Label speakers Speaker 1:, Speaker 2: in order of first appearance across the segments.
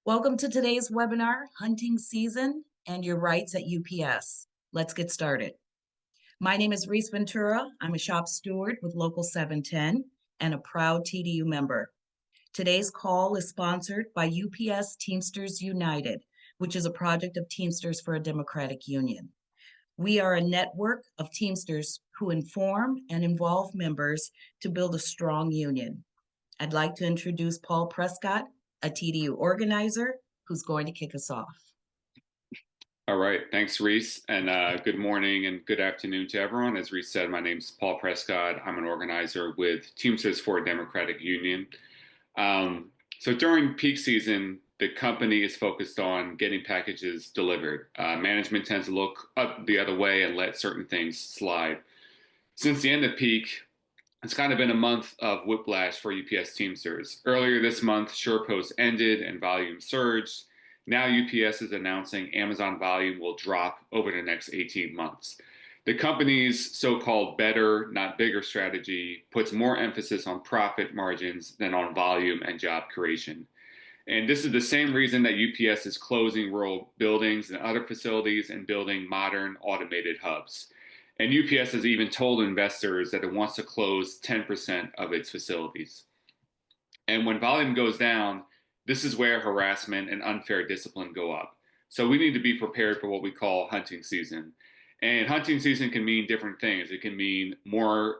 Speaker 1: Welcome to today's webinar, Hunting Season and Your Rights at UPS. Let's get started. My name is Reese Ventura. I'm a shop steward with Local 710 and a proud TDU member. Today's call is sponsored by UPS Teamsters United, which is a project of Teamsters for a Democratic Union. We are a network of Teamsters who inform and involve members to build a strong union. I'd like to introduce Paul Prescott, a TDU organizer, who's going to kick us off.
Speaker 2: All right, thanks, Reese, and good morning and good afternoon to everyone. As Reese said, my name is Paul Prescott. I'm an organizer with Teamsters for a Democratic Union. So during peak season, the company is focused on getting packages delivered. Management tends to look up the other way and let certain things slide. Since the end of peak, it's kind of been a month of whiplash for UPS Teamsters. Earlier this month, Surepost ended and volume surged. Now UPS is announcing Amazon volume will drop over the next 18 months. The company's so-called better, not bigger strategy puts more emphasis on profit margins than on volume and job creation. And this is the same reason that UPS is closing rural buildings and other facilities and building modern automated hubs. And UPS has even told investors that it wants to close 10% of its facilities. And when volume goes down, this is where harassment and unfair discipline go up. So we need to be prepared for what we call hunting season. And hunting season can mean different things. It can mean more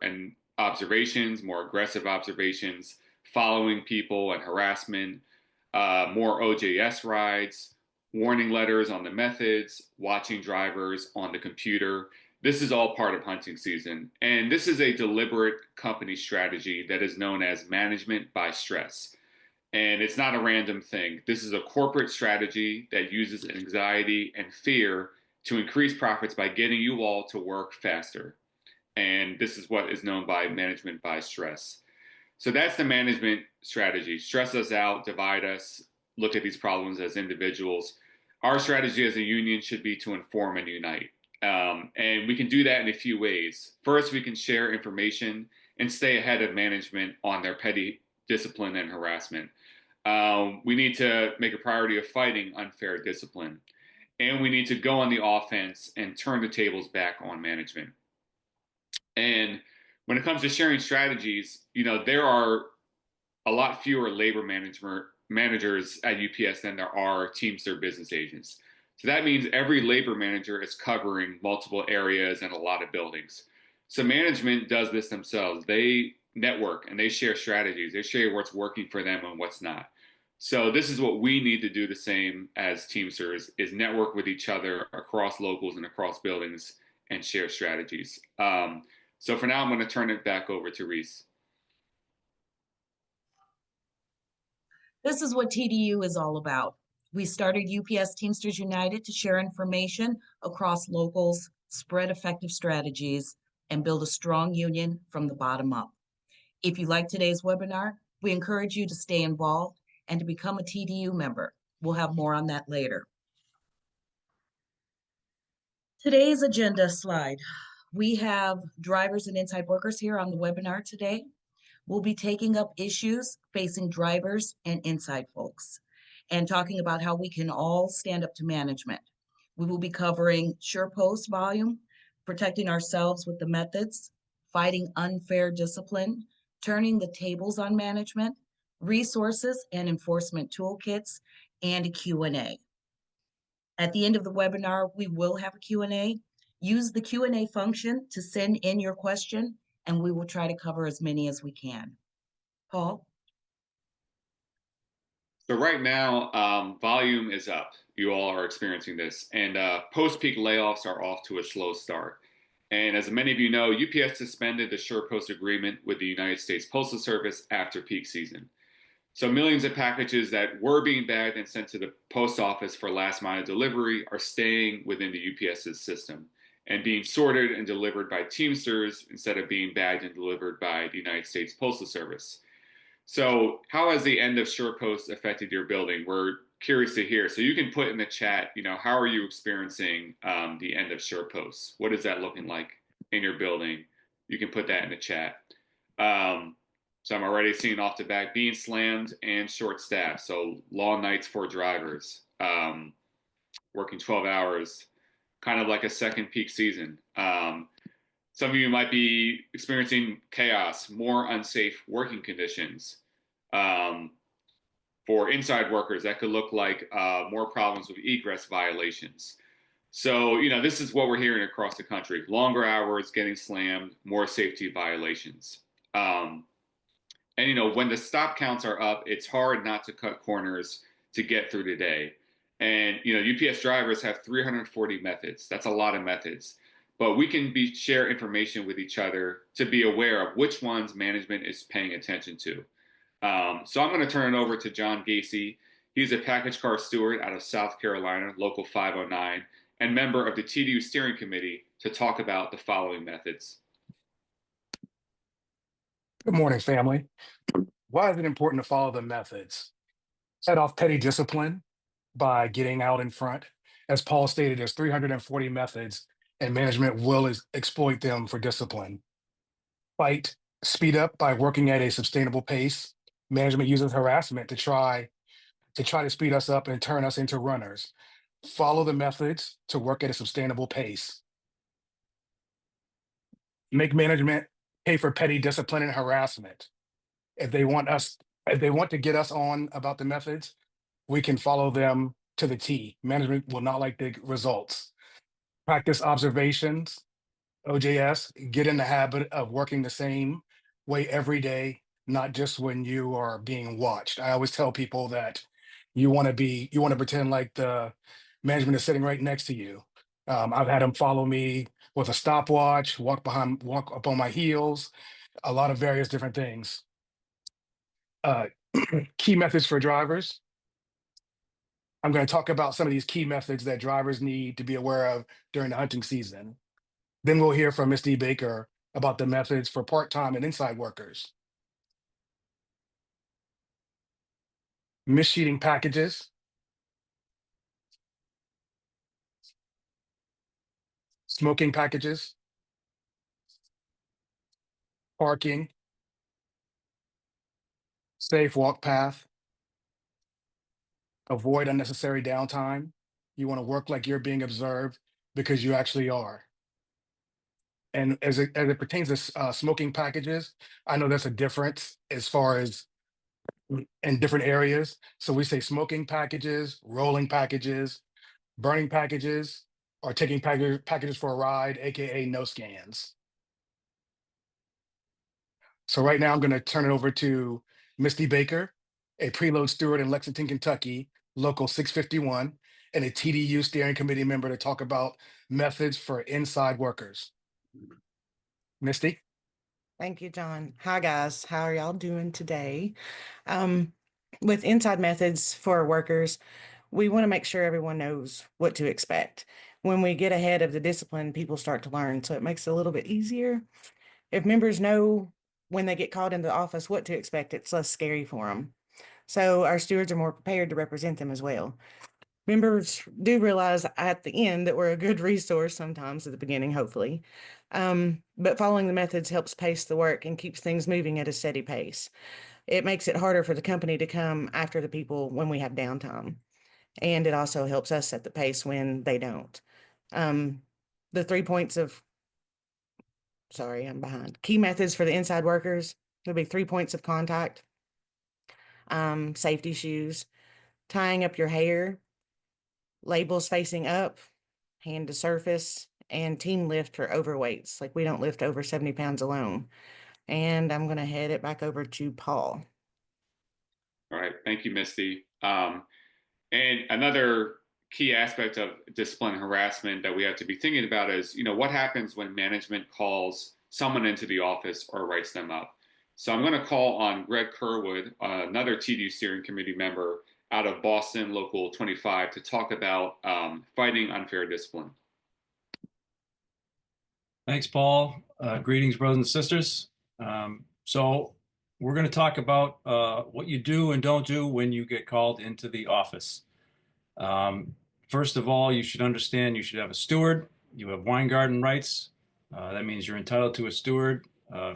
Speaker 2: observations, more aggressive observations, following people and harassment, more OJS rides, warning letters on the methods, watching drivers on the computer. This is all part of hunting season. And this is a deliberate company strategy that is known as management by stress. And it's not a random thing. This is a corporate strategy that uses anxiety and fear to increase profits by getting you all to work faster. And this is what is known by management by stress. So that's the management strategy. Stress us out, divide us, look at these problems as individuals. Our strategy as a union should be to inform and unite. And we can do that in a few ways. First, we can share information and stay ahead of management on their petty discipline and harassment. We need to make a priority of fighting unfair discipline. And we need to go on the offense and turn the tables back on management. And when it comes to sharing strategies, there are a lot fewer labor managers at UPS than there are Teamster business agents. So that means every labor manager is covering multiple areas and a lot of buildings. So management does this themselves. They network and they share strategies. They share what's working for them and what's not. So this is what we need to do the same as Teamsters, is network with each other across locals and across buildings and share strategies. So for now, I'm going to turn it back over to Reese.
Speaker 1: This is what TDU is all about. We started UPS Teamsters United to share information across locals, spread effective strategies, and build a strong union from the bottom up. If you like today's webinar, we encourage you to stay involved and to become a TDU member. We'll have more on that later. Today's agenda slide. We have drivers and inside workers here on the webinar today. We'll be taking up issues facing drivers and inside folks and talking about how we can all stand up to management. We will be covering Surepost volume, protecting ourselves with the methods, fighting unfair discipline, turning the tables on management, resources and enforcement toolkits, and a Q&A. At the end of the webinar, we will have a Q&A. Use the Q&A function to send in your question, and we will try to cover as many as we can. Paul?
Speaker 2: So right now, volume is up. You all are experiencing this. And post-peak layoffs are off to a slow start. And as many of you know, UPS suspended the Surepost agreement with the United States Postal Service after peak season. So millions of packages that were being bagged and sent to the post office for last mile delivery are staying within the UPS's system and being sorted and delivered by Teamsters instead of being bagged and delivered by the United States Postal Service. So how has the end of Surepost affected your building? We're curious to hear. So you can put in the chat, how are you experiencing the end of Surepost? What is that looking like in your building? You can put that in the chat. So I'm already seeing off the back being slammed and short staffed. So long nights for drivers, working 12 hours, kind of like a second peak season. Some of you might be experiencing chaos, more unsafe working conditions. Um, for inside workers, that could look like more problems with egress violations. So, this is what we're hearing across the country: longer hours, getting slammed, more safety violations. Um, and, when the stop counts are up, it's hard not to cut corners to get through the day. And, UPS drivers have 340 methods. That's a lot of methods. But we can share information with each other to be aware of which ones management is paying attention to. So I'm going to turn it over to John Gacy. He's a package car steward out of South Carolina, Local 509, and member of the TDU Steering Committee to talk about the following methods.
Speaker 3: Good morning, family. Why is it important to follow the methods? Set off petty discipline by getting out in front. As Paul stated, there's 340 methods, and management will exploit them for discipline. Fight speed up by working at a sustainable pace. Management uses harassment to try to speed us up and turn us into runners. Follow the methods to work at a sustainable pace. Make management pay for petty discipline and harassment. If they want to get us on about the methods, we can follow them to the T. Management will not like the results. Practice observations, OJS, get in the habit of working the same way every day, not just when you are being watched. I always tell people that you want to pretend like the management is sitting right next to you. I've had them follow me with a stopwatch, walk up on my heels, a lot of various different things. Key methods for drivers. I'm going to talk about some of these key methods that drivers need to be aware of during the hunting season. Then we'll hear from Ms. D. Baker about the methods for part-time and inside workers. Missheeting packages, smoking packages, parking, safe walk path, avoid unnecessary downtime. You want to work like you're being observed because you actually are. And as it pertains to smoking packages, I know that's a difference as far as in different areas. So we say smoking packages, rolling packages, burning packages, or taking packages for a ride, AKA no scans. So right now I'm going to turn it over to Misty Baker, a preload steward in Lexington, Kentucky, local 651, and a TDU steering committee member to talk about methods for inside workers. Misty?
Speaker 4: Thank you, John. Hi, guys. How are y'all doing today? Um, with inside methods for workers, we want to make sure everyone knows what to expect. When we get ahead of the discipline, people start to learn, so it makes it a little bit easier. If members know when they get called into the office what to expect, it's less scary for them. So our stewards are more prepared to represent them as well. Members do realize at the end that we're a good resource sometimes at the beginning, hopefully. But following the methods helps pace the work and keeps things moving at a steady pace. It makes it harder for the company to come after the people when we have downtime. And it also helps us set the pace when they don't. The 3 points of, sorry, I'm behind. Key methods for the inside workers would be 3 points of contact, safety shoes, tying up your hair, labels facing up, hand to surface, and team lift for overweights. Like we don't lift over 70 pounds alone. And I'm going to head it back over to Paul.
Speaker 2: All right. Thank you, Misty. And another key aspect of discipline and harassment that we have to be thinking about is, what happens when management calls someone into the office or writes them up. So I'm going to call on Greg Kerwood, another TDU steering committee member out of Boston, Local 25, to talk about fighting unfair discipline.
Speaker 5: Thanks, Paul. Greetings, brothers and sisters. So we're going to talk about what you do and don't do when you get called into the office. First of all, you should understand you should have a steward. You have wine garden rights. That means you're entitled to a steward.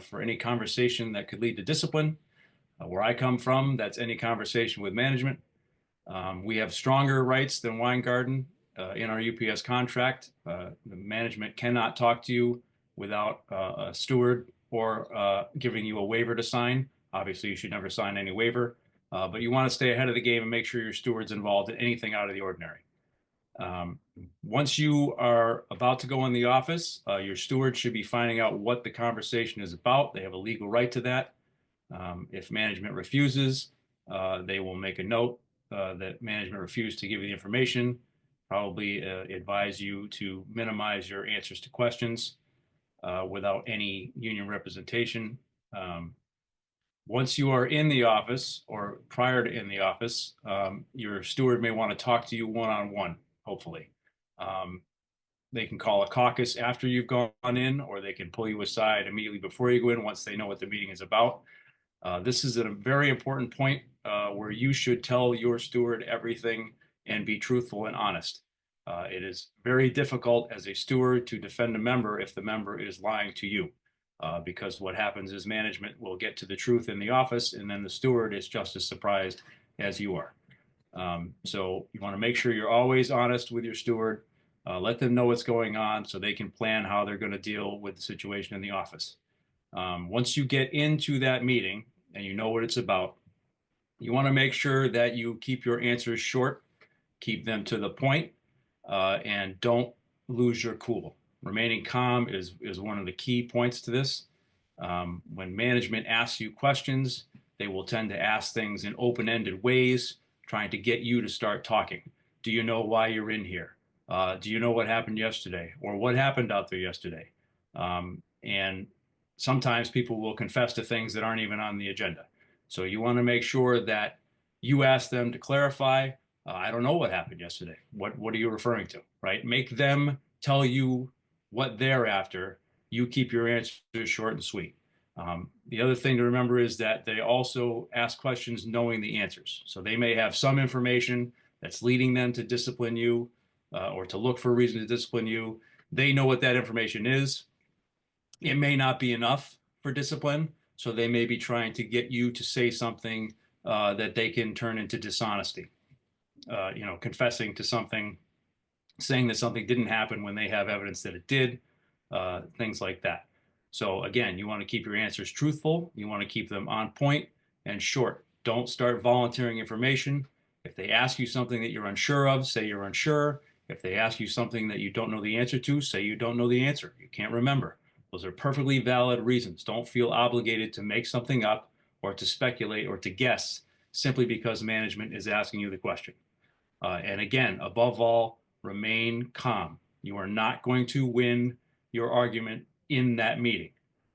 Speaker 5: for any conversation that could lead to discipline. Where I come from, that's any conversation with management. We have stronger rights than Weingarten in our UPS contract. The management cannot talk to you without a steward or giving you a waiver to sign. Obviously, you should never sign any waiver, but you want to stay ahead of the game and make sure your steward's involved in anything out of the ordinary. Once you are about to go in the office, your steward should be finding out what the conversation is about. They have a legal right to that. If management refuses, they will make a note that management refused to give you the information, probably advise you to minimize your answers to questions without any union representation. Once you are in the office or prior to in the office, your steward may want to talk to you one-on-one, hopefully. They can call a caucus after you've gone in, or they can pull you aside immediately before you go in once they know what the meeting is about. This is a very important point where you should tell your steward everything and be truthful and honest. It is very difficult as a steward to defend a member if the member is lying to you, because what happens is management will get to the truth in the office, and then the steward is just as surprised as you are. So you want to make sure you're always honest with your steward. Let them know what's going on so they can plan how they're going to deal with the situation in the office. Once you get into that meeting and you know what it's about, you want to make sure that you keep your answers short, keep them to the point, and don't lose your cool. Remaining calm is one of the key points to this. When management asks you questions, they will tend to ask things in open-ended ways, trying to get you to start talking. Do you know why you're in here? Do you know what happened yesterday? Or what happened out there yesterday? And sometimes people will confess to things that aren't even on the agenda. So you want to make sure that you ask them to clarify. I don't know what happened yesterday. What are you referring to, right? Make them tell you what they're after. You keep your answers short and sweet. The other thing to remember is that they also ask questions knowing the answers. So they may have some information that's leading them to discipline you or to look for a reason to discipline you. They know what that information is. It may not be enough for discipline, so they may be trying to get you to say something that they can turn into dishonesty. Confessing to something, saying that something didn't happen when they have evidence that it did, things like that. So again, you want to keep your answers truthful. You want to keep them on point and short. Don't start volunteering information. If they ask you something that you're unsure of, say you're unsure. If they ask you something that you don't know the answer to, say you don't know the answer. You can't remember. Those are perfectly valid reasons. Don't feel obligated to make something up or to speculate or to guess simply because management is asking you the question. And again, above all, remain calm. You are not going to win your argument in that meeting.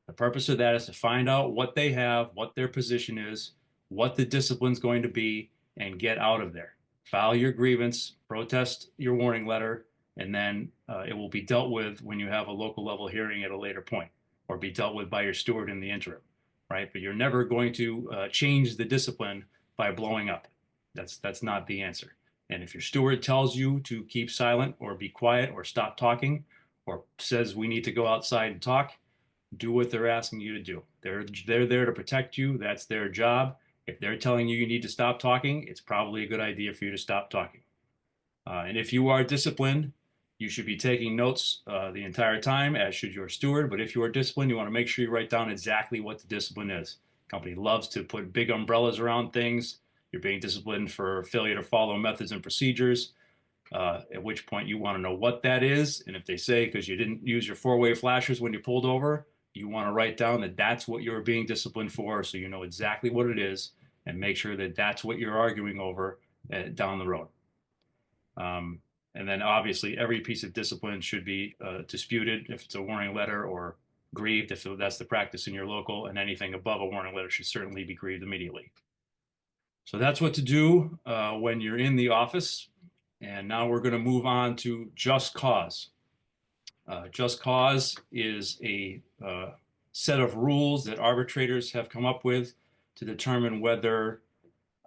Speaker 5: The purpose of that is to find out what they have, what their position is, what the discipline is going to be, and get out of there. File your grievance, protest your warning letter, and then it will be dealt with when you have a local level hearing at a later point, or be dealt with by your steward in the interim, right? But you're never going to change the discipline by blowing up. That's not the answer. And if your steward tells you to keep silent or be quiet or stop talking or says we need to go outside and talk, do what they're asking you to do. They're there to protect you. That's their job. If they're telling you you need to stop talking, it's probably a good idea for you to stop talking. And if you are disciplined, you should be taking notes the entire time, as should your steward. But if you are disciplined, you want to make sure you write down exactly what the discipline is. The company loves to put big umbrellas around things. You're being disciplined for failure to follow methods and procedures, at which point you want to know what that is. And if they say because you didn't use your four-way flashers when you pulled over, you want to write down that that's what you're being disciplined for, so you know exactly what it is and make sure that that's what you're arguing over down the road. And then obviously every piece of discipline should be disputed if it's a warning letter, or grieved if that's the practice in your local, and anything above a warning letter should certainly be grieved immediately. So that's what to do when you're in the office. And now we're going to move on to just cause. Just cause is a set of rules that arbitrators have come up with to determine whether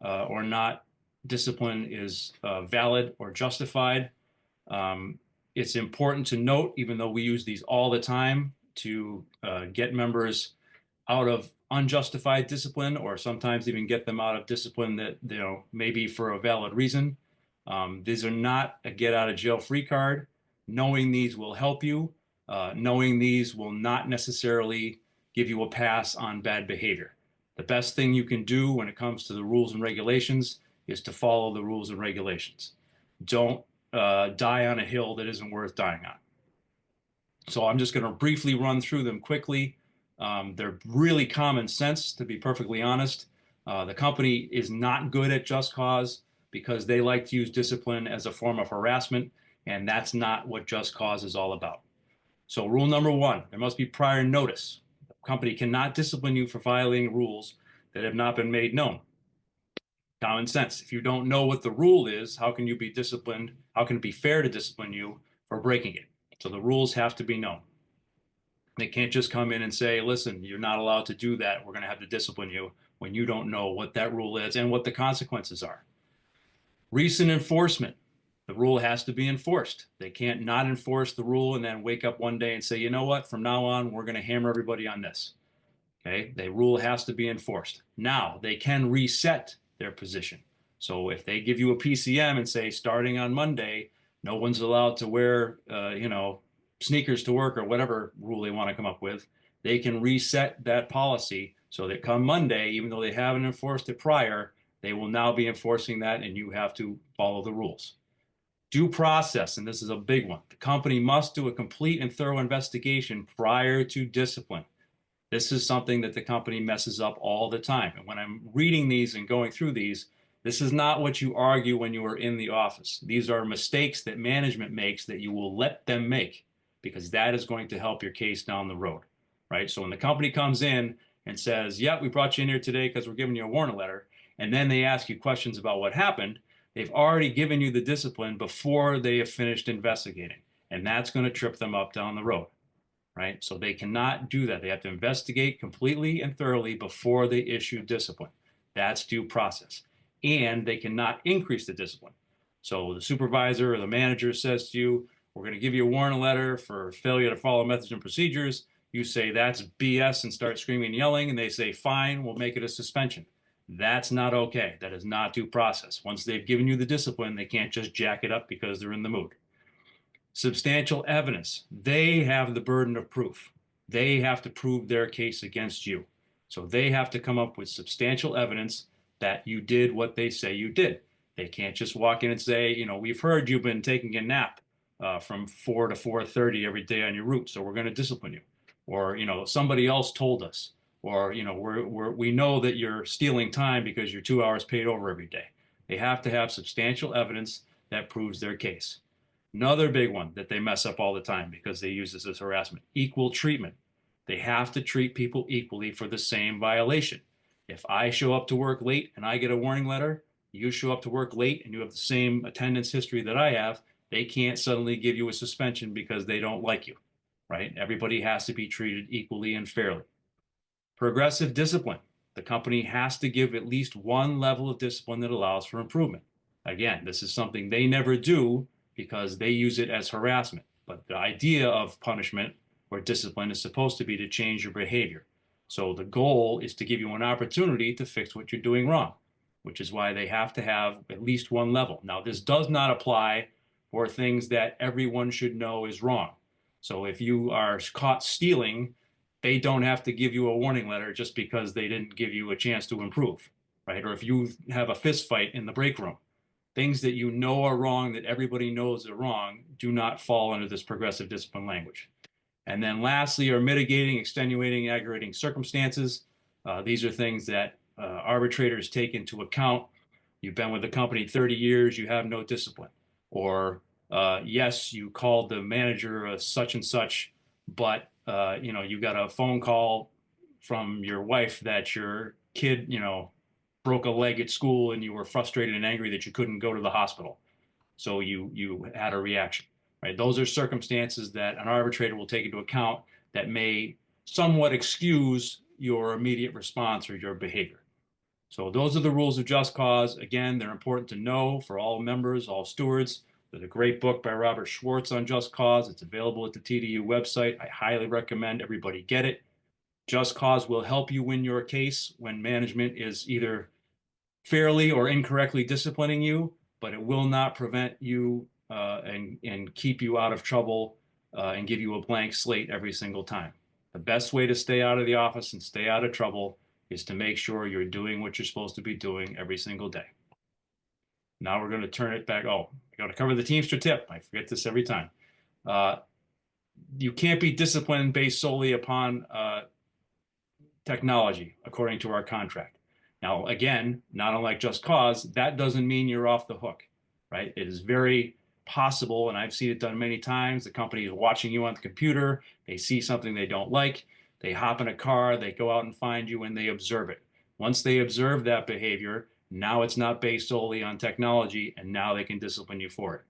Speaker 5: or not discipline is valid or justified. It's important to note, even though we use these all the time, to get members out of unjustified discipline, or sometimes even get them out of discipline that, maybe for a valid reason. These are not a get out of jail free card. Knowing these will help you. Knowing these will not necessarily give you a pass on bad behavior. The best thing you can do when it comes to the rules and regulations is to follow the rules and regulations. Don't die on a hill that isn't worth dying on. So I'm just going to briefly run through them quickly. They're really common sense, to be perfectly honest. The company is not good at just cause because they like to use discipline as a form of harassment, and that's not what just cause is all about. So rule number 1, there must be prior notice. The company cannot discipline you for violating rules that have not been made known. Common sense. If you don't know what the rule is, how can you be disciplined? How can it be fair to discipline you for breaking it? So the rules have to be known. They can't just come in and say, listen, you're not allowed to do that. We're going to have to discipline you, when you don't know what that rule is and what the consequences are. Recent enforcement. The rule has to be enforced. They can't not enforce the rule and then wake up one day and say, you know what, from now on, we're going to hammer everybody on this. Okay, the rule has to be enforced. Now, they can reset their position. So if they give you a PCM and say, starting on Monday, no one's allowed to wear, sneakers to work, or whatever rule they want to come up with, they can reset that policy so that come Monday, even though they haven't enforced it prior, they will now be enforcing that, and you have to follow the rules. Due process, and this is a big one. The company must do a complete and thorough investigation prior to discipline. This is something that the company messes up all the time. And when I'm reading these and going through these, this is not what you argue when you are in the office. These are mistakes that management makes that you will let them make, because that is going to help your case down the road, right? So when the company comes in and says, yeah, we brought you in here today because we're giving you a warning letter, and then they ask you questions about what happened, they've already given you the discipline before they have finished investigating. And that's going to trip them up down the road, right? So they cannot do that. They have to investigate completely and thoroughly before they issue discipline. That's due process. And they cannot increase the discipline. So the supervisor or the manager says to you, we're going to give you a warning letter for failure to follow methods and procedures. You say that's BS and start screaming and yelling, and they say, fine, we'll make it a suspension. That's not okay. That is not due process. Once they've given you the discipline, they can't just jack it up because they're in the mood. Substantial evidence. They have the burden of proof. They have to prove their case against you. So they have to come up with substantial evidence that you did what they say you did. They can't just walk in and say, we've heard you've been taking a nap from 4 to 4:30 every day on your route, so we're going to discipline you. Or, somebody else told us. Or, we know that you're stealing time because you're 2 hours paid over every day. They have to have substantial evidence that proves their case. Another big one that they mess up all the time because they use this as harassment: equal treatment. They have to treat people equally for the same violation. If I show up to work late and I get a warning letter, you show up to work late and you have the same attendance history that I have, they can't suddenly give you a suspension because they don't like you, right? Everybody has to be treated equally and fairly. Progressive discipline. The company has to give at least one level of discipline that allows for improvement. Again, this is something they never do because they use it as harassment. But the idea of punishment or discipline is supposed to be to change your behavior. So the goal is to give you an opportunity to fix what you're doing wrong, which is why they have to have at least one level. Now, this does not apply for things that everyone should know is wrong. So if you are caught stealing, they don't have to give you a warning letter just because they didn't give you a chance to improve, right? Or if you have a fist fight in the break room, things that you know are wrong, that everybody knows are wrong, do not fall under this progressive discipline language. And then lastly are mitigating, extenuating, aggravating circumstances. These are things that arbitrators take into account. You've been with the company 30 years, you have no discipline. Or yes, you called the manager such and such, but you got a phone call from your wife that your kid, broke a leg at school and you were frustrated and angry that you couldn't go to the hospital. So you had a reaction, right? Those are circumstances that an arbitrator will take into account that may somewhat excuse your immediate response or your behavior. So those are the rules of just cause. Again, they're important to know for all members, all stewards. There's a great book by Robert Schwartz on just cause. It's available at the TDU website. I highly recommend everybody get it. Just cause will help you win your case when management is either fairly or incorrectly disciplining you, but it will not prevent you and keep you out of trouble and give you a blank slate every single time. The best way to stay out of the office and stay out of trouble is to make sure you're doing what you're supposed to be doing every single day. Now we're going to turn it back. Oh, I got to cover the Teamster tip. I forget this every time. You can't be disciplined based solely upon technology, according to our contract. Now, again, not unlike just cause, that doesn't mean you're off the hook, right? It is very possible, and I've seen it done many times. The company is watching you on the computer. They see something they don't like. They hop in a car. They go out and find you, and they observe it. Once they observe that behavior, now it's not based solely on technology, and now they can discipline you for it.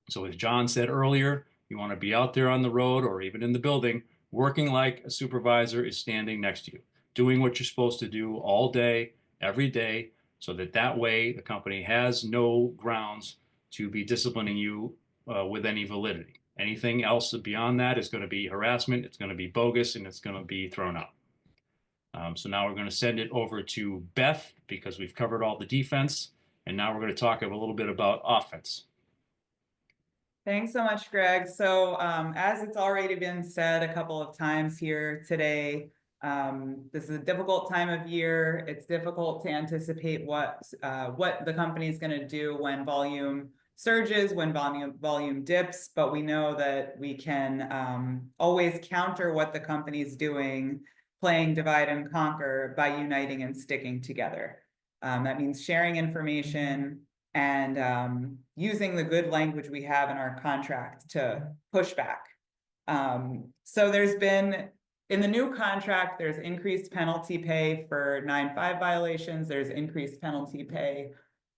Speaker 5: So as John said earlier, you want to be out there on the road or even in the building, working like a supervisor is standing next to you, doing what you're supposed to do all day, every day, so that way the company has no grounds to be disciplining you with any validity. Anything else beyond that is going to be harassment, it's going to be bogus, and it's going to be thrown out. So now we're going to send it over to Beth because we've covered all the defense, and now we're going to talk a little bit about offense.
Speaker 6: Thanks so much, Greg. So as it's already been said a couple of times here today, this is a difficult time of year. It's difficult to anticipate what the company is going to do when volume surges, when volume dips, but we know that we can always counter what the company is doing, playing divide and conquer by uniting and sticking together. That means sharing information and using the good language we have in our contract to push back. So there's been, in the new contract, there's increased penalty pay for 9.5 violations. There's increased penalty pay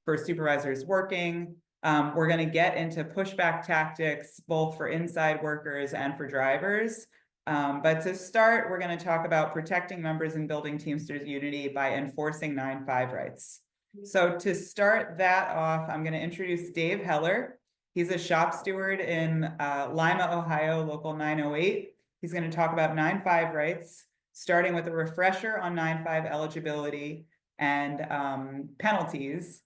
Speaker 6: for supervisors working. We're going to get into pushback tactics, both for inside workers and for drivers. But to start, we're going to talk about protecting members and building Teamsters unity by enforcing 9.5 rights. So to start that off, I'm going to introduce Dave Heller. He's a shop steward in Lima, Ohio, local 908. He's going to talk about 9.5 rights, starting with a refresher on 9.5 eligibility and penalties.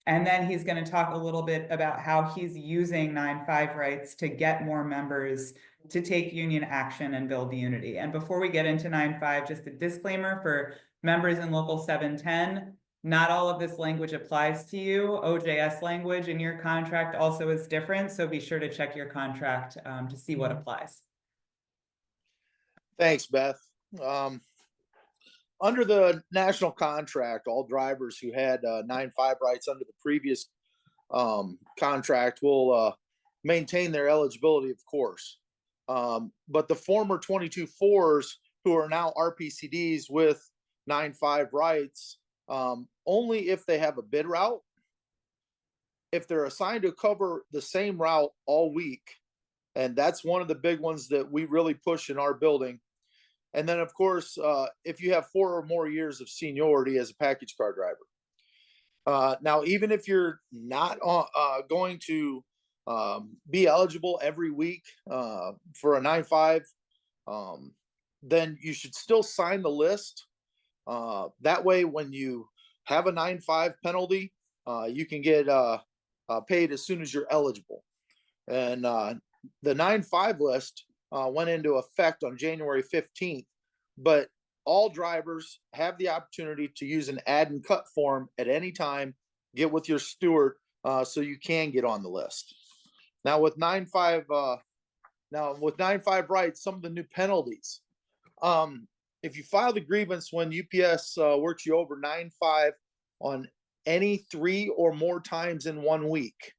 Speaker 6: And then he's going to talk a little bit about how he's using 9.5 rights to get more members to take union action and build unity. And before we get into 9.5, just a disclaimer for members in Local 710, not all of this language applies to you. OJS language in your contract also is different, so be sure to check your contract to see what applies.
Speaker 7: Thanks, Beth. Under the national contract, all drivers who had 9.5 rights under the previous contract will maintain their eligibility, of course. But the former 22.4s who are now RPCDs with 9.5 rights, only if they have a bid route, if they're assigned to cover the same route all week, and that's one of the big ones that we really push in our building. And then, of course, if you have 4 or more years of seniority as a package car driver. Now, even if you're not going to be eligible every week for a 9.5, then you should still sign the list. That way, when you have a 9.5 penalty, you can get paid as soon as you're eligible. And the 9.5 list went into effect on January 15th, but all drivers have the opportunity to use an add and cut form at any time. Get with your steward so you can get on the list. Now with 9.5 rights, some of the new penalties. If you file the grievance when UPS works you over 9.5 on any 3 or more times in 1 week,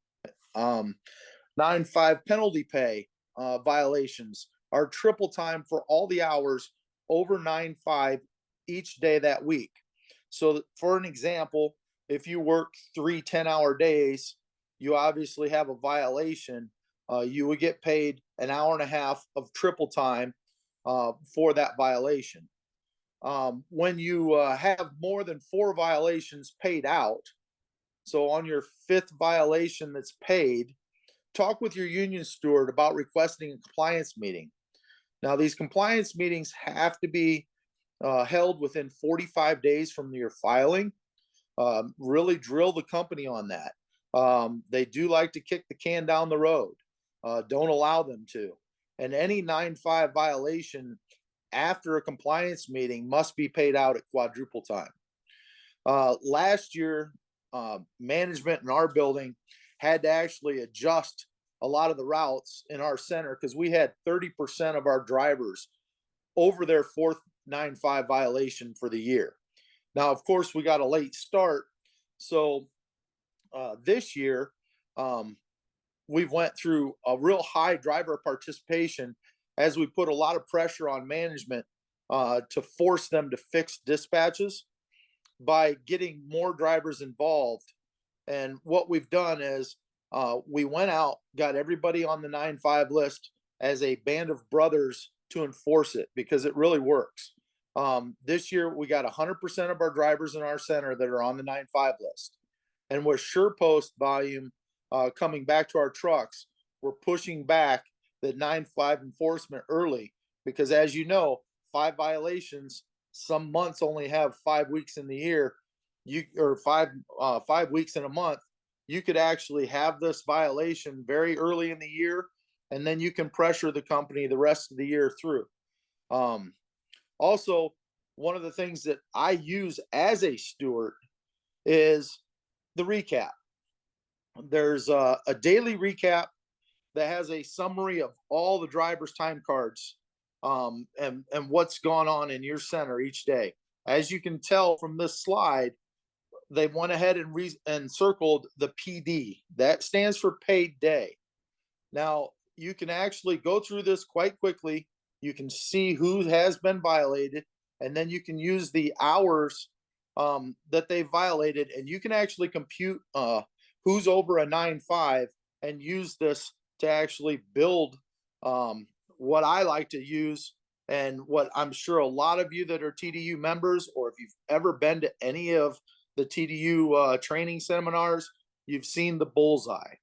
Speaker 7: 9.5 penalty pay violations are triple time for all the hours over 9.5 each day that week. So for an example, if you work 3 10-hour days, you obviously have a violation. You would get paid an hour and a half of triple time for that violation. When you have more than 4 violations paid out, so on your 5th violation that's paid, talk with your union steward about requesting a compliance meeting. Now, these compliance meetings have to be held within 45 days from your filing. Really drill the company on that. They do like to kick the can down the road. Don't allow them to. And any 9.5 violation after a compliance meeting must be paid out at quadruple time. Last year, management in our building had to actually adjust a lot of the routes in our center because we had 30% of our drivers over their fourth 9.5 violation for the year. Now, of course, we got a late start. So this year, we went through a real high driver participation as we put a lot of pressure on management to force them to fix dispatches by getting more drivers involved. And what we've done is we went out, got everybody on the 9.5 list as a band of brothers to enforce it because it really works. This year, we got 100% of our drivers in our center that are on the 9.5 list. And with Surepost volume coming back to our trucks, we're pushing back the 9.5 enforcement early because, as you know, 5 violations, some months only have 5 weeks in the year, or 5 weeks in a month. You could actually have this violation very early in the year, and then you can pressure the company the rest of the year through. Also, one of the things that I use as a steward is the recap. There's a daily recap that has a summary of all the driver's time cards and what's gone on in your center each day. As you can tell from this slide, they went ahead and circled the PD. That stands for paid day. Now, you can actually go through this quite quickly. You can see who has been violated, and then you can use the hours that they violated, and you can actually compute who's over a 9.5 and use this to actually build what I like to use, and what I'm sure a lot of you that are TDU members, or if you've ever been to any of the TDU training seminars, you've seen the bullseye.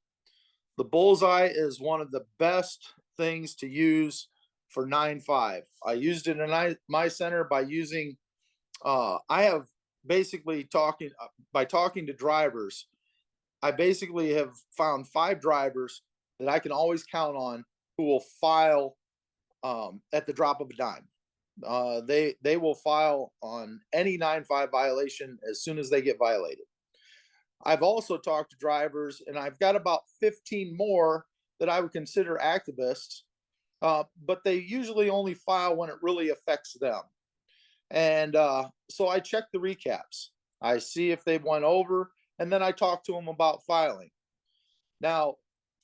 Speaker 7: The bullseye is one of the best things to use for 9.5. I used it in my center by using, I have basically talking to drivers. I basically have found 5 drivers that I can always count on who will file at the drop of a dime. They will file on any 9.5 violation as soon as they get violated. I've also talked to drivers, and I've got about 15 more that I would consider activists, but they usually only file when it really affects them. And so I check the recaps. I see if they've went over, and then I talk to them about filing. Now,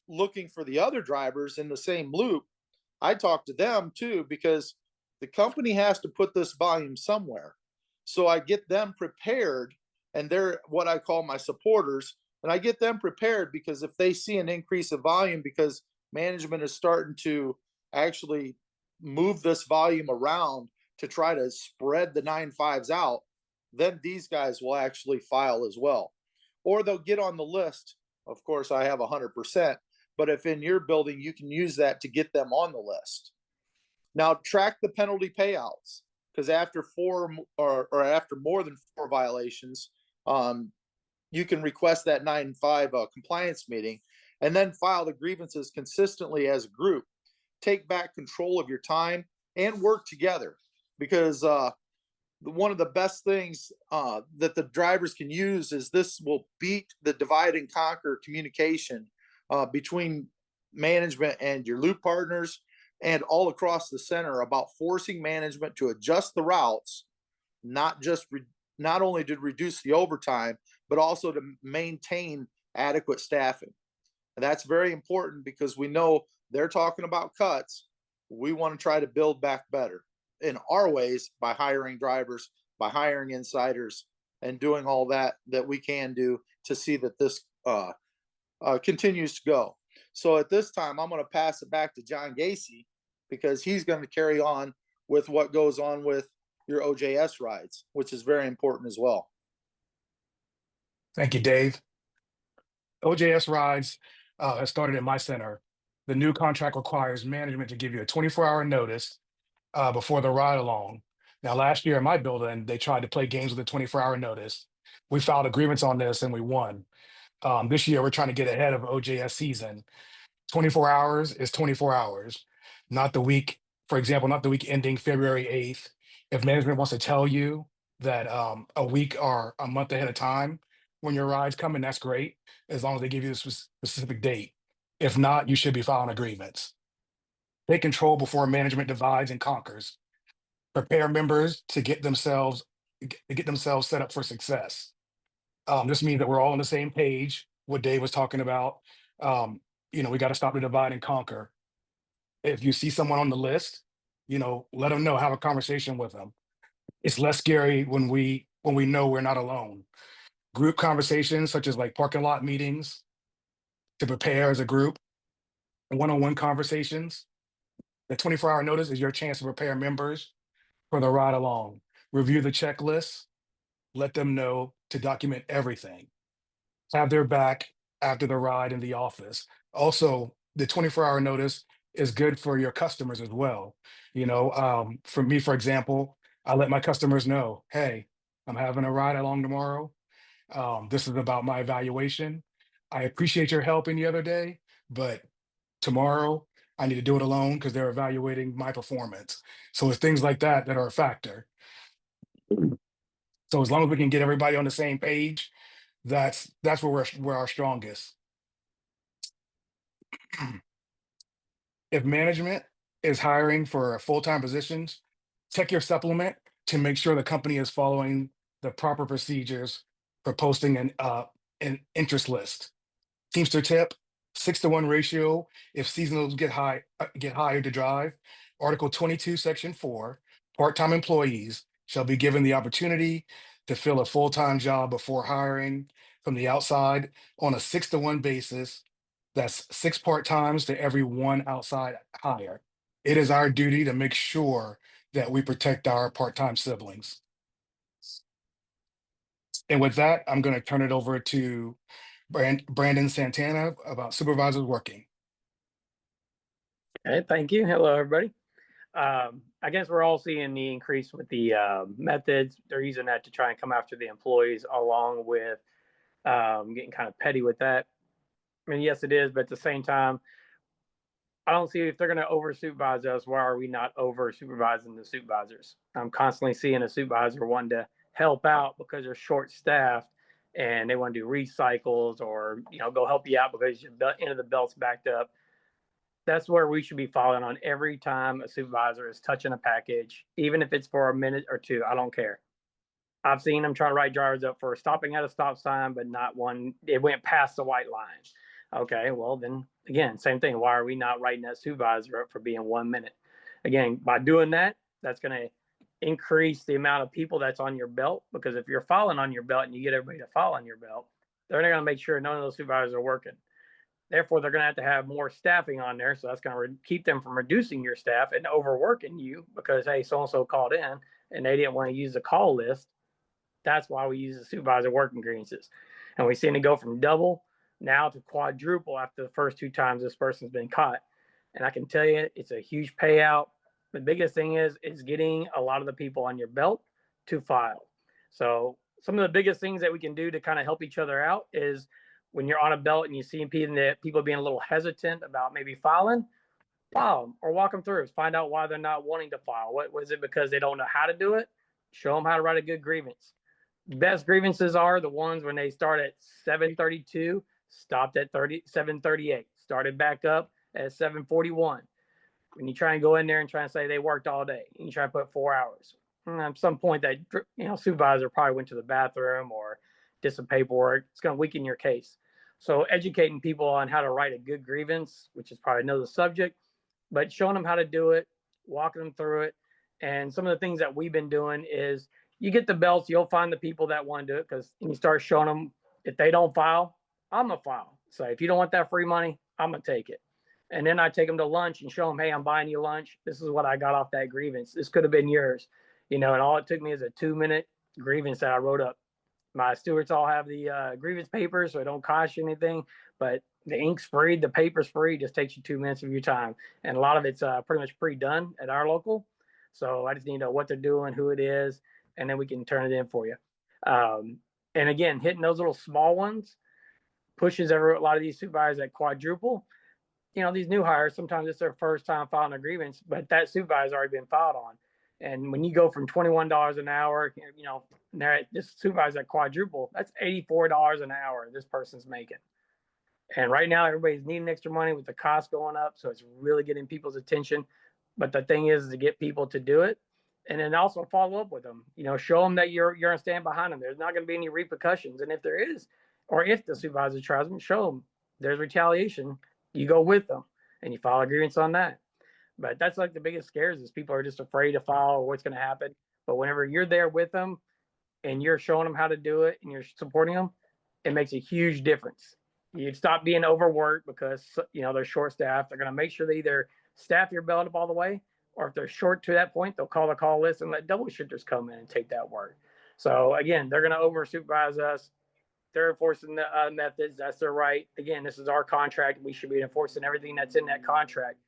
Speaker 7: looking for the other drivers in the same loop, I talk to them too, because the company has to put this volume somewhere. So I get them prepared, and they're what I call my supporters. And I get them prepared because if they see an increase of volume because management is starting to actually move this volume around to try to spread the 9.5s out, then these guys will actually file as well. Or they'll get on the list. Of course, I have 100%, but if in your building, you can use that to get them on the list. Now, track the penalty payouts, because after 4 or after more than 4 violations, you can request that 9.5 compliance meeting and then file the grievances consistently as a group. Take back control of your time and work together, because one of the best things that the drivers can use is this will beat the divide and conquer communication between management and your loop partners and all across the center about forcing management to adjust the routes, not only to reduce the overtime, but also to maintain adequate staffing. And that's very important because we know they're talking about cuts. We want to try to build back better in our ways by hiring drivers, by hiring insiders, and doing all that we can do to see that this continues to go. So at this time, I'm going to pass it back to John Gacy, because he's going to carry on with what goes on with your OJS rides, which is very important as well.
Speaker 3: Thank you, Dave. OJS rides has started in my center. The new contract requires management to give you a 24-hour notice before the ride along. Now, last year in my building, they tried to play games with a 24-hour notice. We filed a grievance on this and we won. This year, we're trying to get ahead of OJS season. 24 hours is 24 hours, not the week, for example, not the week ending February 8th. If management wants to tell you that a week or a month ahead of time when your ride's coming, that's great, as long as they give you a specific date. If not, you should be filing a grievance. Take control before management divides and conquers. Prepare members to get themselves set up for success. This means that we're all on the same page. What Dave was talking about. We got to stop the divide and conquer. If you see someone on the list, let them know. Have a conversation with them. It's less scary when we know we're not alone. Group conversations, such as like parking lot meetings, to prepare as a group. One-on-one conversations. The 24-hour notice is your chance to prepare members for the ride along. Review the checklist. Let them know to document everything. Have their back after the ride in the office. Also, the 24-hour notice is good for your customers as well. For me, for example, I let my customers know, hey, I'm having a ride along tomorrow. This is about my evaluation. I appreciate your help any other day, but tomorrow I need to do it alone because they're evaluating my performance. So it's things like that that are a factor. So as long as we can get everybody on the same page, that's where we're our strongest. If management is hiring for full-time positions, check your supplement to make sure the company is following the proper procedures for posting an interest list. Teamster tip: 6-to-1 ratio if seasonals get hired to drive. Article 22, Section 4: part-time employees shall be given the opportunity to fill a full-time job before hiring from the outside on a 6-to-1 basis. That's 6 part-times to every 1 outside hire. It is our duty to make sure that we protect our part-time siblings. And with that, I'm going to turn it over to Brandon Santana about supervisors working.
Speaker 8: Okay, thank you. Hello, everybody. I guess we're all seeing the increase with the methods. They're using that to try and come after the employees, along with getting kind of petty with that. I mean, yes, it is, but at the same time, I don't see if they're going to over supervise us. Why are we not over supervising the supervisors? I'm constantly seeing a supervisor wanting to help out because they're short staffed and they want to do recycles or go help you out because your end of the belt's backed up. That's where we should be following on every time a supervisor is touching a package, even if it's for a minute or two. I don't care. I've seen them try to write drivers up for stopping at a stop sign, but not one. It went past the white line. Okay, well then again, same thing. Why are we not writing that supervisor up for being 1 minute? Again, by doing that, that's going to increase the amount of people that's on your belt, because if you're following on your belt and you get everybody to follow on your belt, they're going to make sure none of those supervisors are working. Therefore, they're going to have more staffing on there. So that's going to keep them from reducing your staff and overworking you because, hey, so-and-so called in and they didn't want to use the call list. That's why we use the supervisor working grievances. And we've seen it go from double now to quadruple after the first 2 times this person's been caught. And I can tell you, it's a huge payout. The biggest thing is getting a lot of the people on your belt to file. So some of the biggest things that we can do to kind of help each other out is when you're on a belt and you see people being a little hesitant about maybe filing, file them or walk them through. Find out why they're not wanting to file. What was it? Because they don't know how to do it? Show them how to write a good grievance. Best grievances are the ones when they start at 7:32, stopped at 7:38, started back up at 7:41. When you try and go in there and try and say they worked all day, and you try and put 4 hours. At some point, that supervisor probably went to the bathroom or did some paperwork. It's going to weaken your case. So educating people on how to write a good grievance, which is probably another subject, but showing them how to do it, walking them through it. And some of the things that we've been doing is you get the belts, you'll find the people that want to do it, because you start showing them if they don't file, I'm going to file. So if you don't want that free money, I'm going to take it. And then I take them to lunch and show them, hey, I'm buying you lunch. This is what I got off that grievance. This could have been yours. And all it took me is a 2-minute grievance that I wrote up. My stewards all have the grievance papers, so it don't cost you anything. But the ink's free, the paper's free. It just takes you 2 minutes of your time. And a lot of it's pretty much pre-done at our local. So I just need to know what they're doing, who it is, and then we can turn it in for you. And again, hitting those little small ones pushes a lot of these supervisors at quadruple. These new hires, sometimes it's their first time filing a grievance, but that supervisor's already been filed on. And when you go from $21 an hour, this supervisor at quadruple, that's $84 an hour this person's making. And right now, everybody's needing extra money with the cost going up. So it's really getting people's attention. But the thing is to get people to do it and then also follow up with them. Show them that you're going to stand behind them. There's not going to be any repercussions. And if there is, or if the supervisor tries them, show them there's retaliation. You go with them and you file a grievance on that. But that's like the biggest scares is people are just afraid to file or what's going to happen. But whenever you're there with them and you're showing them how to do it and you're supporting them, it makes a huge difference. You stop being overworked because they're short staffed. They're going to make sure they either staff your belt up all the way, or if they're short to that point, they'll call the call list and let double shifters come in and take that work. So again, they're going to over supervise us. They're enforcing the methods. That's their right. Again, this is our contract. We should be enforcing everything that's in that contract.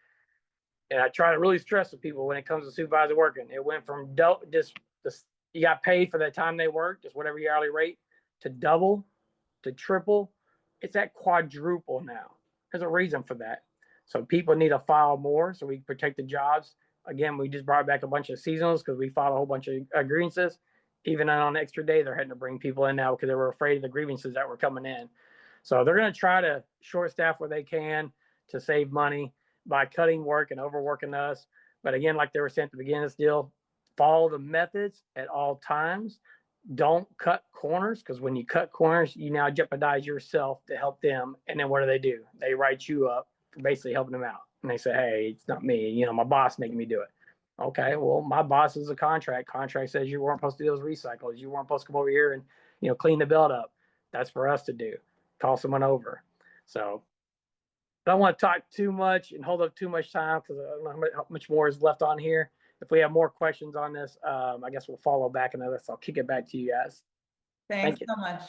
Speaker 8: And I try to really stress with people when it comes to supervisor working. It went from just you got paid for the time they worked, just whatever your hourly rate, to double, to triple. It's at quadruple now. There's a reason for that. So people need to file more so we can protect the jobs. Again, we just brought back a bunch of seasonals because we filed a whole bunch of grievances. Even on an extra day, they're having to bring people in now because they were afraid of the grievances that were coming in. So they're going to try to short staff where they can to save money by cutting work and overworking us. But again, like they were saying at the beginning of this deal, follow the methods at all times. Don't cut corners, because when you cut corners, you now jeopardize yourself to help them. And then what do? They write you up for basically helping them out. And they say, hey, it's not me. My boss making me do it. Okay, well, my boss is a contract. Contract says you weren't supposed to do those recycles. You weren't supposed to come over here and, clean the belt up. That's for us to do. Call someone over. So I don't want to talk too much and hold up too much time because I don't know how much more is left on here. If we have more questions on this, I guess we'll follow back into this. I'll kick it back to you guys.
Speaker 6: Thanks so much.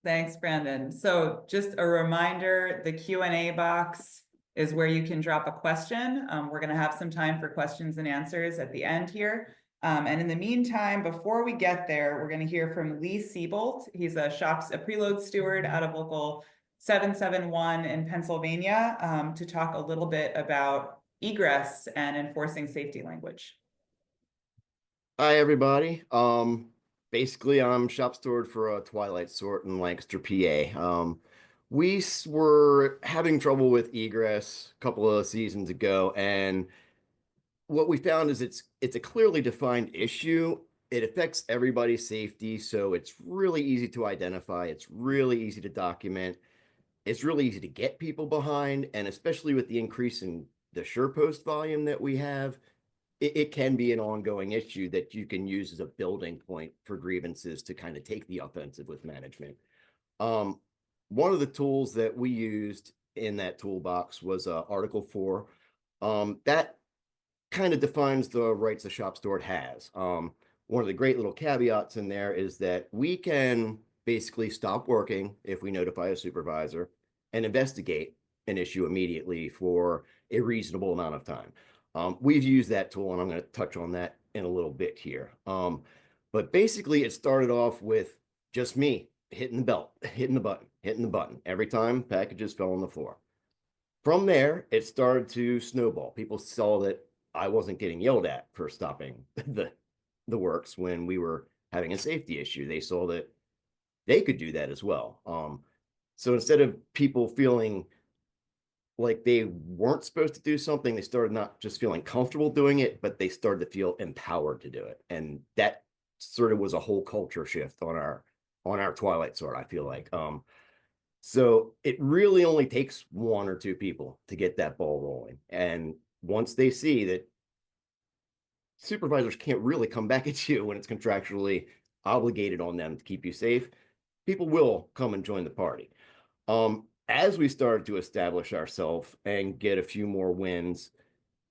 Speaker 6: Thanks, Brandon. So just a reminder, the Q&A box is where you can drop a question. We're going to have some time for questions and answers at the end here. And in the meantime, before we get there, we're going to hear from Lee Siebold. He's a preload steward out of local 771 in Pennsylvania, to talk a little bit about egress and enforcing safety language.
Speaker 9: Hi, everybody. Basically, I'm shop steward for a Twilight Sort in Lancaster, PA. We were having trouble with egress a couple of seasons ago, and what we found is it's a clearly defined issue. It affects everybody's safety, so it's really easy to identify. It's really easy to document. It's really easy to get people behind, and especially with the increase in the Surepost volume that we have, it can be an ongoing issue that you can use as a building point for grievances to kind of take the offensive with management. One of the tools that we used in that toolbox was Article 4. That kind of defines the rights a shop steward has. One of the great little caveats in there is that we can basically stop working if we notify a supervisor and investigate an issue immediately for a reasonable amount of time. We've used that tool, and I'm going to touch on that in a little bit here. But basically, it started off with just me hitting the belt, hitting the button every time packages fell on the floor. From there, it started to snowball. People saw that I wasn't getting yelled at for stopping the works when we were having a safety issue. They saw that they could do that as well. So instead of people feeling like they weren't supposed to do something, they started not just feeling comfortable doing it, but they started to feel empowered to do it. And that sort of was a whole culture shift on our Twilight Sort, I feel like. So it really only takes one or two people to get that ball rolling. And once they see that supervisors can't really come back at you when it's contractually obligated on them to keep you safe, people will come and join the party. As we started to establish ourselves and get a few more wins,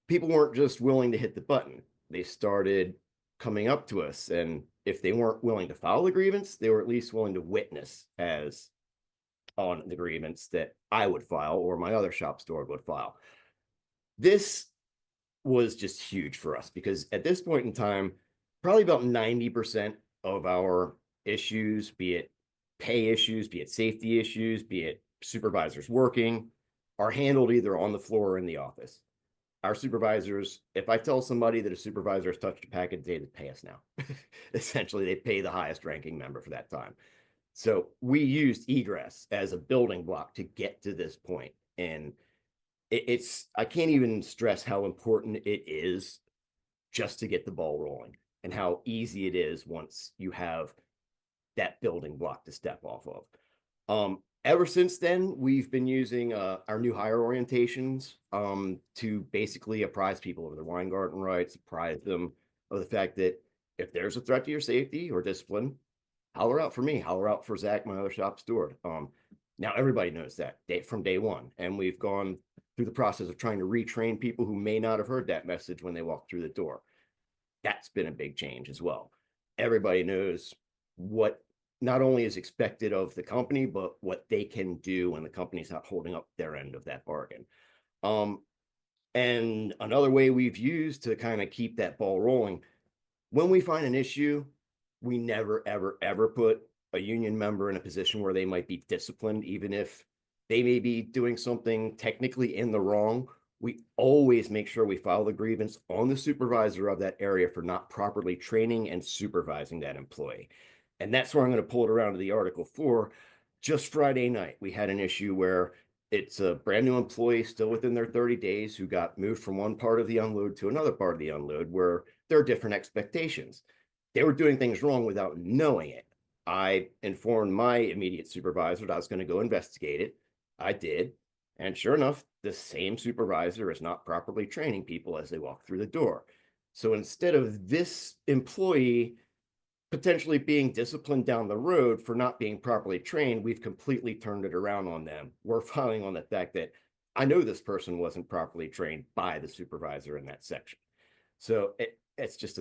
Speaker 9: people weren't just willing to hit the button. They started coming up to us, and if they weren't willing to file the grievance, they were at least willing to witness as on the grievance that I would file or my other shop steward would file. This was just huge for us because at this point in time, probably about 90% of our issues, be it pay issues, be it safety issues, be it supervisors working, are handled either on the floor or in the office. Our supervisors, if I tell somebody that a supervisor has touched a packet, they pay us now. Essentially, they pay the highest ranking member for that time. So we used egress as a building block to get to this point. And I can't even stress how important it is just to get the ball rolling and how easy it is once you have that building block to step off of. Ever since then, we've been using our new hire orientations to basically apprise people of their Weingarten rights, apprise them of the fact that if there's a threat to your safety or discipline, holler out for me, holler out for Zach, my other shop steward. Now everybody knows that from day one, and we've gone through the process of trying to retrain people who may not have heard that message when they walked through the door. That's been a big change as well. Everybody knows what not only is expected of the company, but what they can do when the company's not holding up their end of that bargain. And another way we've used to kind of keep that ball rolling, when we find an issue, we never, ever, ever put a union member in a position where they might be disciplined, even if they may be doing something technically in the wrong. We always make sure we file the grievance on the supervisor of that area for not properly training and supervising that employee. And that's where I'm going to pull it around to the article for. Just Friday night, we had an issue where it's a brand new employee still within their 30 days who got moved from one part of the unload to another part of the unload where there are different expectations. They were doing things wrong without knowing it. I informed my immediate supervisor that I was going to go investigate it. I did. And sure enough, the same supervisor is not properly training people as they walk through the door. So instead of this employee potentially being disciplined down the road for not being properly trained, we've completely turned it around on them. We're filing on the fact that I know this person wasn't properly trained by the supervisor in that section. So it's just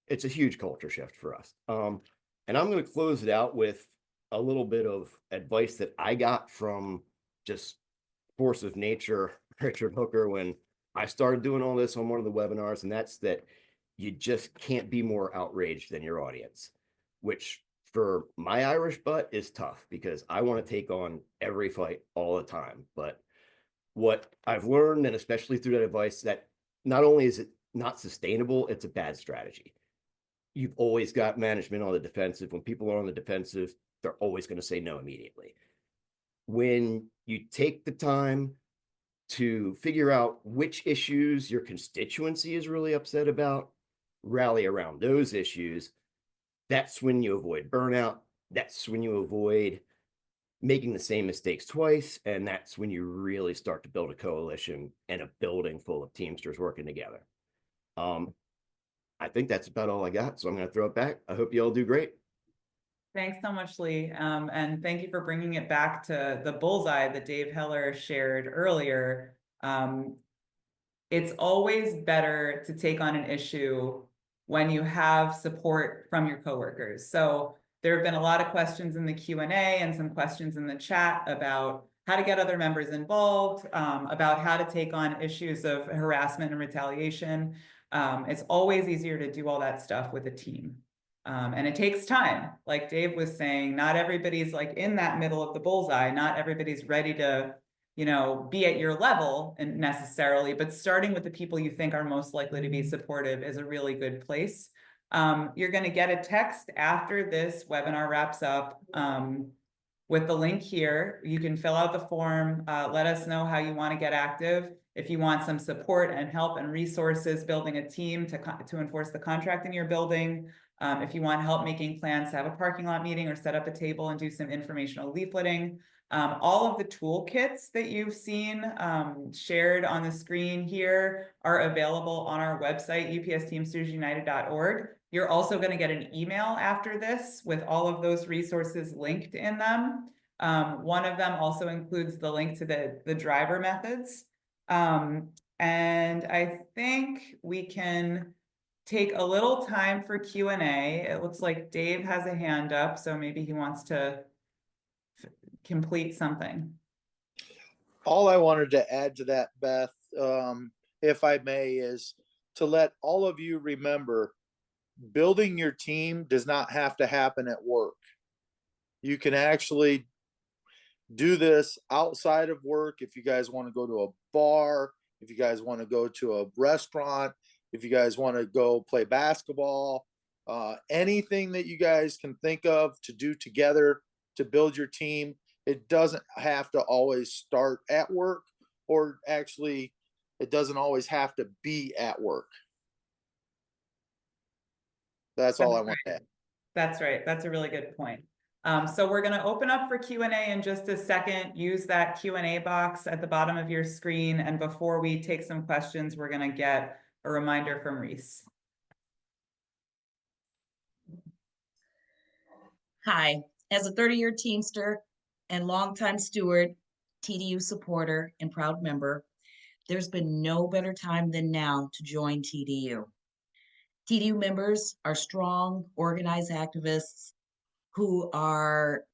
Speaker 9: it's a huge culture shift for us. And I'm going to close it out with a little bit of advice that I got from just force of nature, Richard Hooker, when I started doing all this on one of the webinars, and that's that you just can't be more outraged than your audience, which for my Irish butt is tough because I want to take on every fight all the time. But what I've learned, and especially through that advice, that not only is it not sustainable, it's a bad strategy. You've always got management on the defensive. When people are on the defensive, they're always going to say no immediately. When you take the time to figure out which issues your constituency is really upset about, rally around those issues, that's when you avoid burnout. That's when you avoid making the same mistakes twice. And that's when you really start to build a coalition and a building full of Teamsters working together. I think that's about all I got. So I'm going to throw it back. I hope you all do great.
Speaker 6: Thanks so much, Lee. And thank you for bringing it back to the bullseye that Dave Heller shared earlier. It's always better to take on an issue when you have support from your coworkers. So there have been a lot of questions in the Q&A and some questions in the chat about how to get other members involved, about how to take on issues of harassment and retaliation. It's always easier to do all that stuff with a team. And it takes time. Like Dave was saying, not everybody's like in that middle of the bullseye. Not everybody's ready to, be at your level and necessarily, but starting with the people you think are most likely to be supportive is a really good place. You're going to get a text after this webinar wraps up with the link here. You can fill out the form. Let us know how you want to get active. If you want some support and help and resources building a team to enforce the contract in your building, if you want help making plans to have a parking lot meeting or set up a table and do some informational leafleting, all of the toolkits that you've seen shared on the screen here are available on our website, upsteamstersunited.org. You're also going to get an email after this with all of those resources linked in them. One of them also includes the link to the driver methods. And I think we can take a little time for Q&A. It looks like Dave has a hand up, so maybe he wants to complete something.
Speaker 7: All I wanted to add to that, Beth, if I may, is to let all of you remember building your team does not have to happen at work. You can actually do this outside of work. If you guys want to go to a bar, if you guys want to go to a restaurant, if you guys want to go play basketball, anything that you guys can think of to do together to build your team. It doesn't have to always start at work, or actually, it doesn't always have to be at work. That's all I want to add.
Speaker 6: That's right. That's a really good point. So we're going to open up for Q&A in just a second. Use that Q&A box at the bottom of your screen. And before we take some questions, we're going to get a reminder from Reese.
Speaker 1: Hi, as a 30-year Teamster and longtime steward, TDU supporter, and proud member, there's been no better time than now to join TDU. TDU members are strong, organized activists who are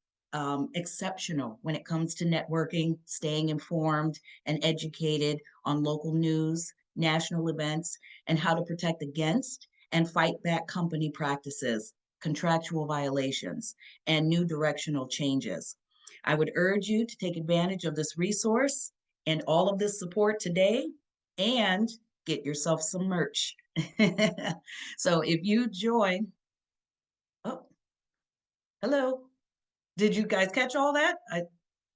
Speaker 1: exceptional when it comes to networking, staying informed, and educated on local news, national events, and how to protect against and fight back company practices, contractual violations, and new directional changes. I would urge you to take advantage of this resource and all of this support today, and get yourself some merch. So if you join, oh, hello. Did you guys catch all that?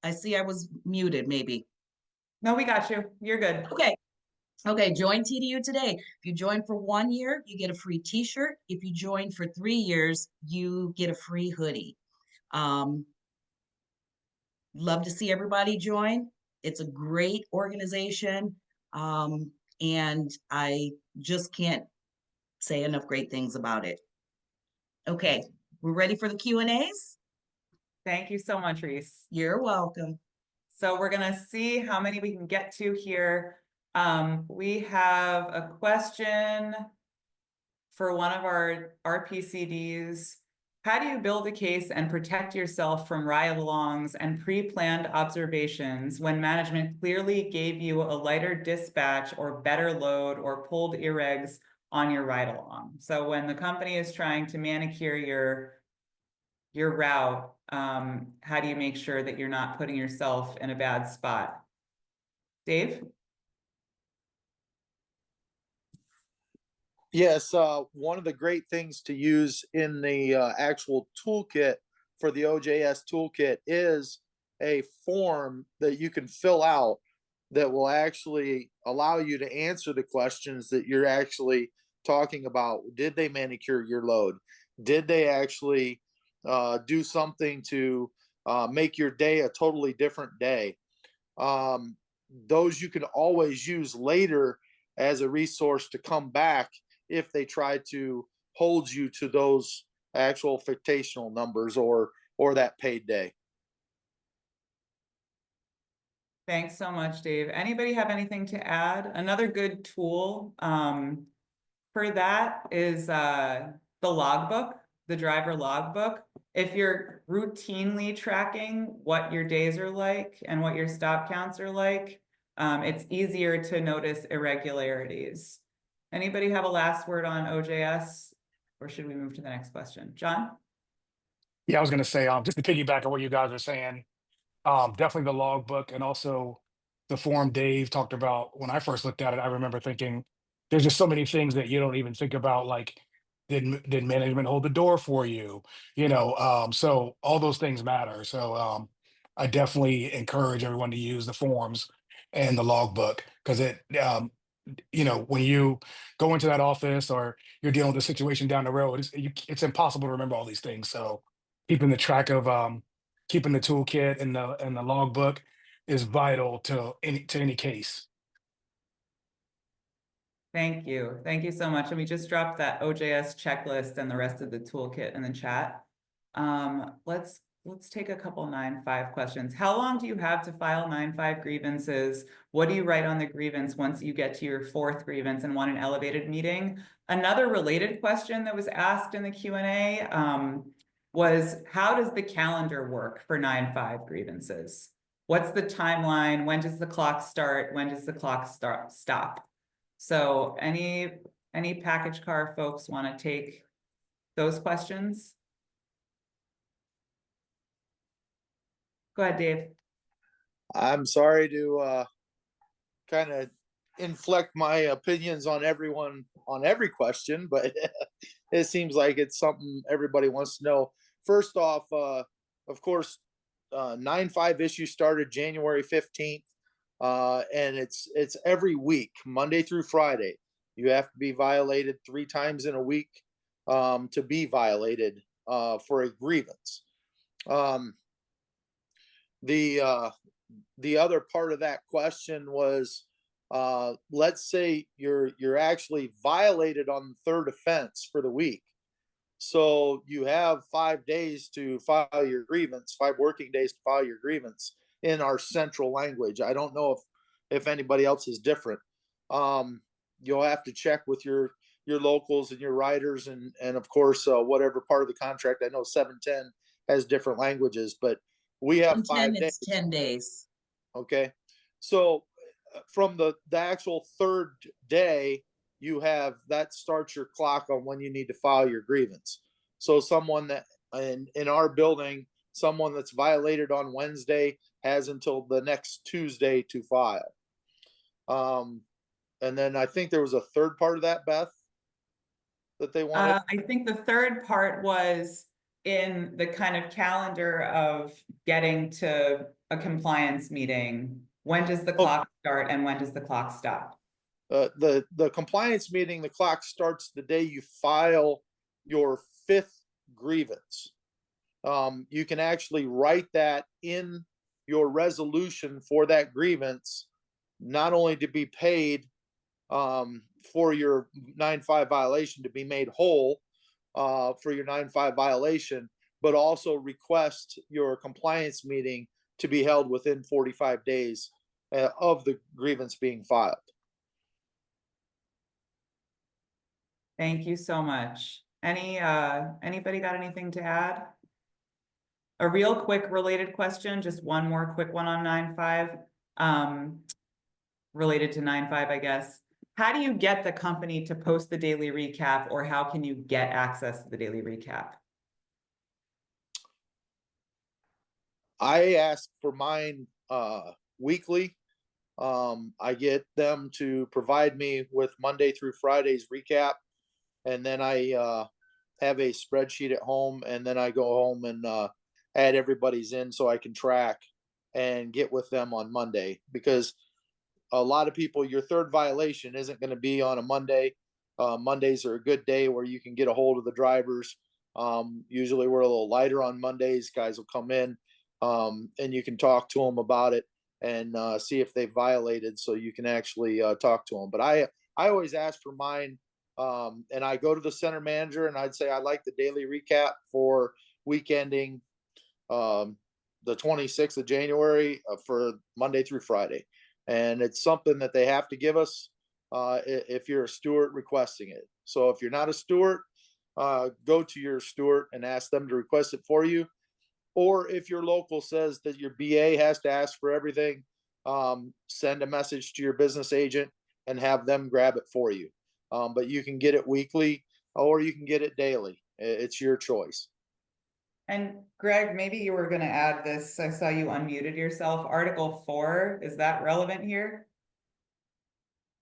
Speaker 1: I see I was muted maybe.
Speaker 6: No, we got you. You're good.
Speaker 1: Okay, join TDU today. If you join for 1 year, you get a free t-shirt. If you join for 3 years, you get a free hoodie. Love to see everybody join. It's a great organization. And I just can't say enough great things about it. Okay, we're ready for the Q&As?
Speaker 6: Thank you so much, Reese.
Speaker 1: You're welcome.
Speaker 6: So we're going to see how many we can get to here. We have a question for one of our RPCDs. How do you build a case and protect yourself from ride-alongs and pre-planned observations when management clearly gave you a lighter dispatch or better load or pulled irregs on your ride-along? So when the company is trying to manicure your route, how do you make sure that you're not putting yourself in a bad spot? Dave?
Speaker 7: Yes, one of the great things to use in the actual toolkit for the OJS toolkit is a form that you can fill out that will actually allow you to answer the questions that you're actually talking about. Did they manicure your load? Did they actually do something to make your day a totally different day? Those you can always use later as a resource to come back if they try to hold you to those actual fictional numbers or that paid day.
Speaker 6: Thanks so much, Dave. Anybody have anything to add? Another good tool for that is the logbook, the driver logbook. If you're routinely tracking what your days are like and what your stop counts are like, it's easier to notice irregularities. Anybody have a last word on OJS, or should we move to the next question? John?
Speaker 3: Yeah, I was going to say, just to piggyback on what you guys are saying, definitely the logbook and also the form Dave talked about. When I first looked at it, I remember thinking there's just so many things that you don't even think about, like did management hold the door for you? So all those things matter. So I definitely encourage everyone to use the forms and the logbook, because when you go into that office or you're dealing with a situation down the road, it's impossible to remember all these things. So keeping the track of keeping the toolkit and the logbook is vital to any case.
Speaker 6: Thank you. Thank you so much. And we just dropped that OJS checklist and the rest of the toolkit in the chat. Let's take a couple 9-5 questions. How long do you have to file 9-5 grievances? What do you write on the grievance once you get to your 4th grievance and want an elevated meeting? Another related question that was asked in the Q&A was, how does the calendar work for 9-5 grievances? What's the timeline? When does the clock start? When does the clock stop? So any package car folks want to take those questions? Go ahead, Dave.
Speaker 7: I'm sorry to kind of inflect my opinions on everyone on every question, but it seems like it's something everybody wants to know. First off, of course, 9-5 issue started January 15th, and it's every week, Monday through Friday. You have to be violated 3 times in a week to be violated for a grievance. The other part of that question was, let's say you're actually violated on the 3rd offense for the week. So you have 5 days to file your grievance, 5 working days to file your grievance in our central language. I don't know if anybody else is different. You'll have to check with your locals and your riders and of course whatever part of the contract. I know 710 has different languages, but we have 5 days.
Speaker 1: It's 10 days.
Speaker 7: Okay. So from the actual 3rd day, you have that starts your clock on when you need to file your grievance. So someone that in our building, someone that's violated on Wednesday has until the next Tuesday to file. And then I think there was a 3rd part of that, Beth, that they wanted.
Speaker 6: I think the 3rd part was in the kind of calendar of getting to a compliance meeting. When does the clock start and when does the clock stop?
Speaker 7: The compliance meeting, the clock starts the day you file your 5th grievance. You can actually write that in your resolution for that grievance, not only to be paid for your 9-5 violation, to be made whole for your 9-5 violation, but also request your compliance meeting to be held within 45 days of the grievance being filed.
Speaker 6: Thank you so much. Anybody got anything to add? A real quick related question, just one more quick one on 9-5, related to 9-5, I guess. How do you get the company to post the daily recap, or how can you get access to the daily recap?
Speaker 7: I ask for mine weekly. I get them to provide me with Monday through Friday's recap, and then I have a spreadsheet at home, and then I go home and add everybody's in so I can track and get with them on Monday, because a lot of people, your 3rd violation isn't going to be on a Monday. Mondays are a good day where you can get a hold of the drivers. Usually we're a little lighter on Mondays. Guys will come in and you can talk to them about it and see if they violated, so you can actually talk to them. But I always ask for mine, and I go to the center manager and I'd say I'd like the daily recap for week ending the 26th of January for Monday through Friday. And it's something that they have to give us if you're a steward requesting it. So if you're not a steward, go to your steward and ask them to request it for you. Or if your local says that your BA has to ask for everything, send a message to your business agent and have them grab it for you. But you can get it weekly or you can get it daily. It's your choice.
Speaker 6: And Greg, maybe you were going to add this. I saw you unmuted yourself. Article 4, is that relevant here?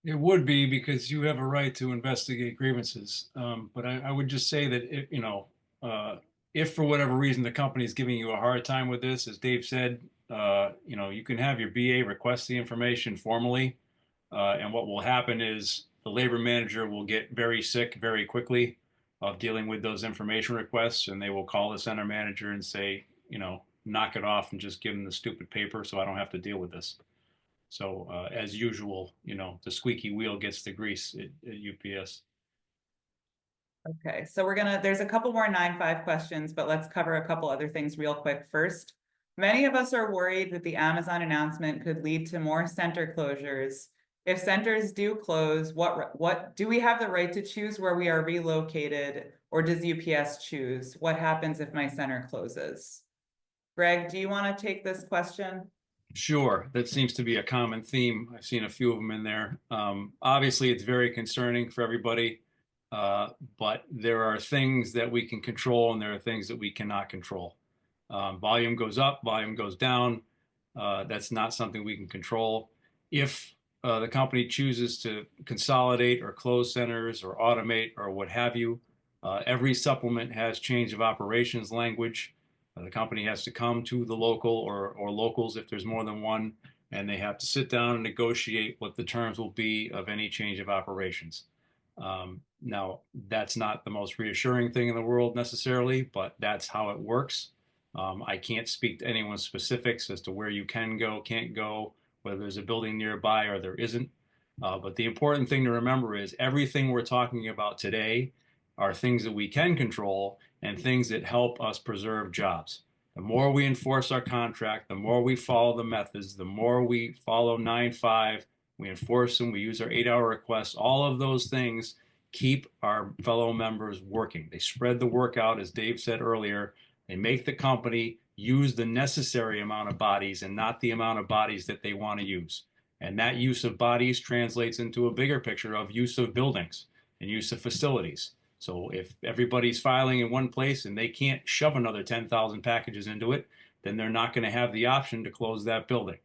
Speaker 5: It would be, because you have a right to investigate grievances. But I would just say that if for whatever reason the company is giving you a hard time with this, as Dave said, you can have your BA request the information formally. And what will happen is the labor manager will get very sick very quickly of dealing with those information requests, and they will call the center manager and say, knock it off and just give them the stupid paper so I don't have to deal with this. So as usual, the squeaky wheel gets the grease at UPS.
Speaker 6: Okay, so there's a couple more 9-5 questions, but let's cover a couple other things real quick first. Many of us are worried that the Amazon announcement could lead to more center closures. If centers do close, what do we have the right to choose where we are relocated, or does UPS choose? What happens if my center closes? Greg, do you want to take this question?
Speaker 5: Sure, that seems to be a common theme. I've seen a few of them in there. Obviously, it's very concerning for everybody, but there are things that we can control and there are things that we cannot control. Volume goes up, volume goes down. That's not something we can control. If the company chooses to consolidate or close centers or automate or what have you, every supplement has change of operations language. The company has to come to the local or locals if there's more than one, and they have to sit down and negotiate what the terms will be of any change of operations. Now, that's not the most reassuring thing in the world necessarily, but that's how it works. I can't speak to anyone's specifics as to where you can go, can't go, whether there's a building nearby or there isn't. But the important thing to remember is everything we're talking about today are things that we can control and things that help us preserve jobs. The more we enforce our contract, the more we follow the methods, the more we follow 9-5, we enforce them, we use our 8-hour requests, all of those things keep our fellow members working. They spread the work out, as Dave said earlier. They make the company use the necessary amount of bodies and not the amount of bodies that they want to use. And that use of bodies translates into a bigger picture of use of buildings and use of facilities. So if everybody's filing in one place and they can't shove another 10,000 packages into it, then they're not going to have the option to close that building.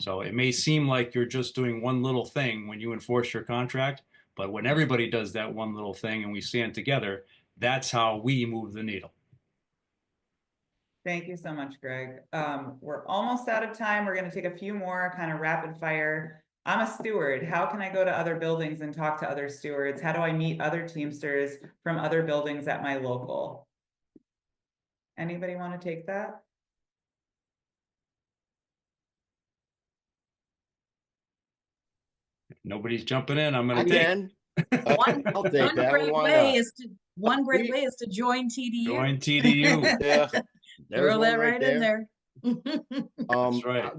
Speaker 5: So it may seem like you're just doing one little thing when you enforce your contract, but when everybody does that one little thing and we stand together, that's how we move the needle.
Speaker 6: Thank you so much, Greg. We're almost out of time. We're going to take a few more kind of rapid fire. I'm a steward. How can I go to other buildings and talk to other stewards? How do I meet other Teamsters from other buildings at my local? Anybody want to take that?
Speaker 5: If nobody's jumping in, I'm
Speaker 9: I
Speaker 5: going to take
Speaker 9: can.
Speaker 1: One,
Speaker 9: I'll take
Speaker 1: one
Speaker 9: that one.
Speaker 1: great
Speaker 9: Why
Speaker 1: way
Speaker 9: not?
Speaker 1: is to one great
Speaker 9: We-
Speaker 1: way is to join TDU.
Speaker 5: join TDU.
Speaker 7: Yeah.
Speaker 9: There's
Speaker 1: Throw
Speaker 9: one
Speaker 1: that right in there.
Speaker 5: That's right.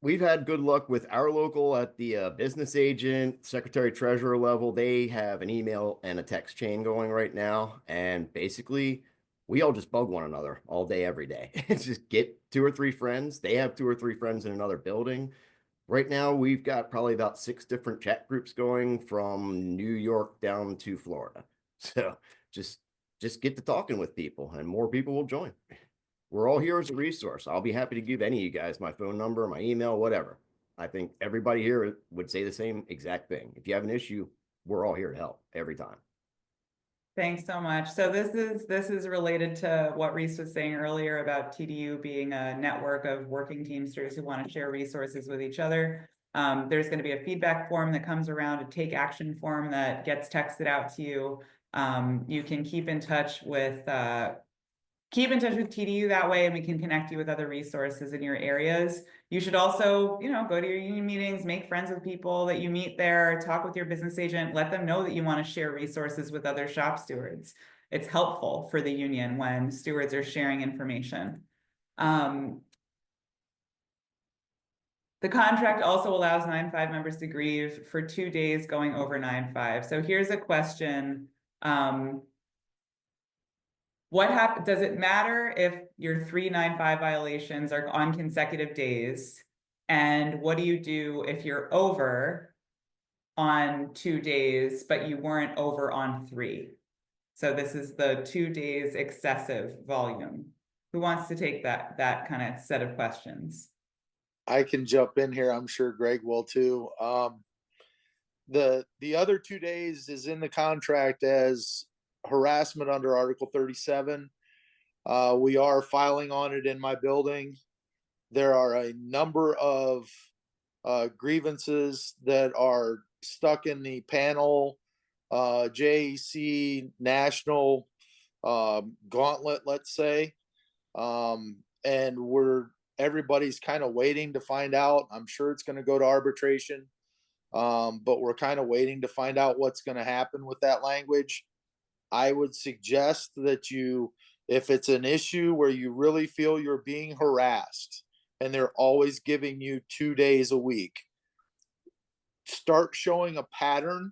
Speaker 9: We've had good luck with our local at the business agent, secretary treasurer level. They have an email and a text chain going right now, and basically we all just bug one another all day, every day. It's just get 2 or 3 friends. They have 2 or 3 friends in another building. Right now, we've got probably about 6 different chat groups going from New York down to Florida. So just get to talking with people, and more people will join. We're all here as a resource. I'll be happy to give any of you guys my phone number, my email, whatever. I think everybody here would say the same exact thing. If you have an issue, we're all here to help every time.
Speaker 6: Thanks so much. So this is related to what Reese was saying earlier about TDU being a network of working Teamsters who want to share resources with each other. There's going to be a feedback form that comes around, a take action form that gets texted out to you. You can keep in touch with TDU that way, and we can connect you with other resources in your areas. You should also, go to your union meetings, make friends with people that you meet there, talk with your business agent, let them know that you want to share resources with other shop stewards. It's helpful for the union when stewards are sharing information. The contract also allows 9-5 members to grieve for 2 days going over 9-5. So here's a question. What happens? Does it matter if your 3 9-5 violations are on consecutive days? And what do you do if you're over on 2 days, but you weren't over on 3? So this is the 2 days excessive volume. Who wants to take that kind of set of questions?
Speaker 7: I can jump in here. I'm sure Greg will too. The other 2 days is in the contract as harassment under Article 37. We are filing on it in my building. There are a number of grievances that are stuck in the panel, JEC national gauntlet, let's say. And everybody's kind of waiting to find out. I'm sure it's going to go to arbitration. But we're kind of waiting to find out what's going to happen with that language. I would suggest that if it's an issue where you really feel you're being harassed and they're always giving you 2 days a week, start showing a pattern.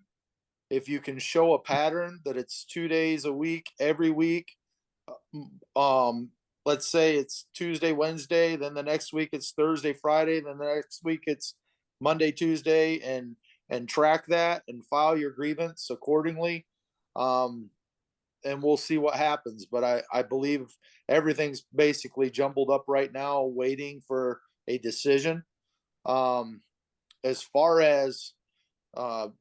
Speaker 7: If you can show a pattern that it's 2 days a week, every week, let's say it's Tuesday, Wednesday, then the next week it's Thursday, Friday, then the next week it's Monday, Tuesday, and track that and file your grievance accordingly. And we'll see what happens. But I believe everything's basically jumbled up right now, waiting for a decision. As far as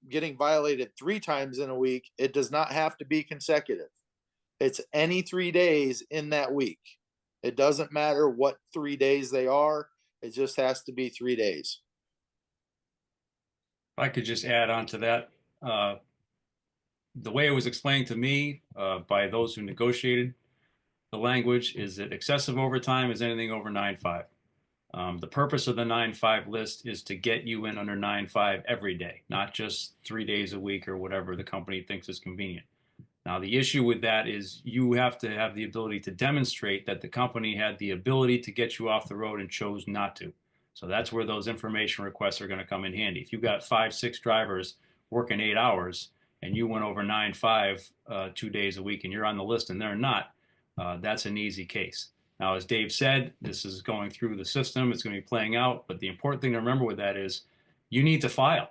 Speaker 7: getting violated 3 times in a week, it does not have to be consecutive. It's any 3 days in that week. It doesn't matter what 3 days they are. It just has to be 3 days.
Speaker 5: If I could just add on to that, the way it was explained to me by those who negotiated the language is that excessive overtime is anything over 9.5. The purpose of the 9.5 list is to get you in under 9.5 every day, not just 3 days a week or whatever the company thinks is convenient. Now, the issue with that is you have to have the ability to demonstrate that the company had the ability to get you off the road and chose not to. So that's where those information requests are going to come in handy. If you've got 5, 6 drivers working 8 hours and you went over 9.5 2 days a week and you're on the list and they're not, that's an easy case. Now, as Dave said, this is going through the system. It's going to be playing out. But the important thing to remember with that is you need to file.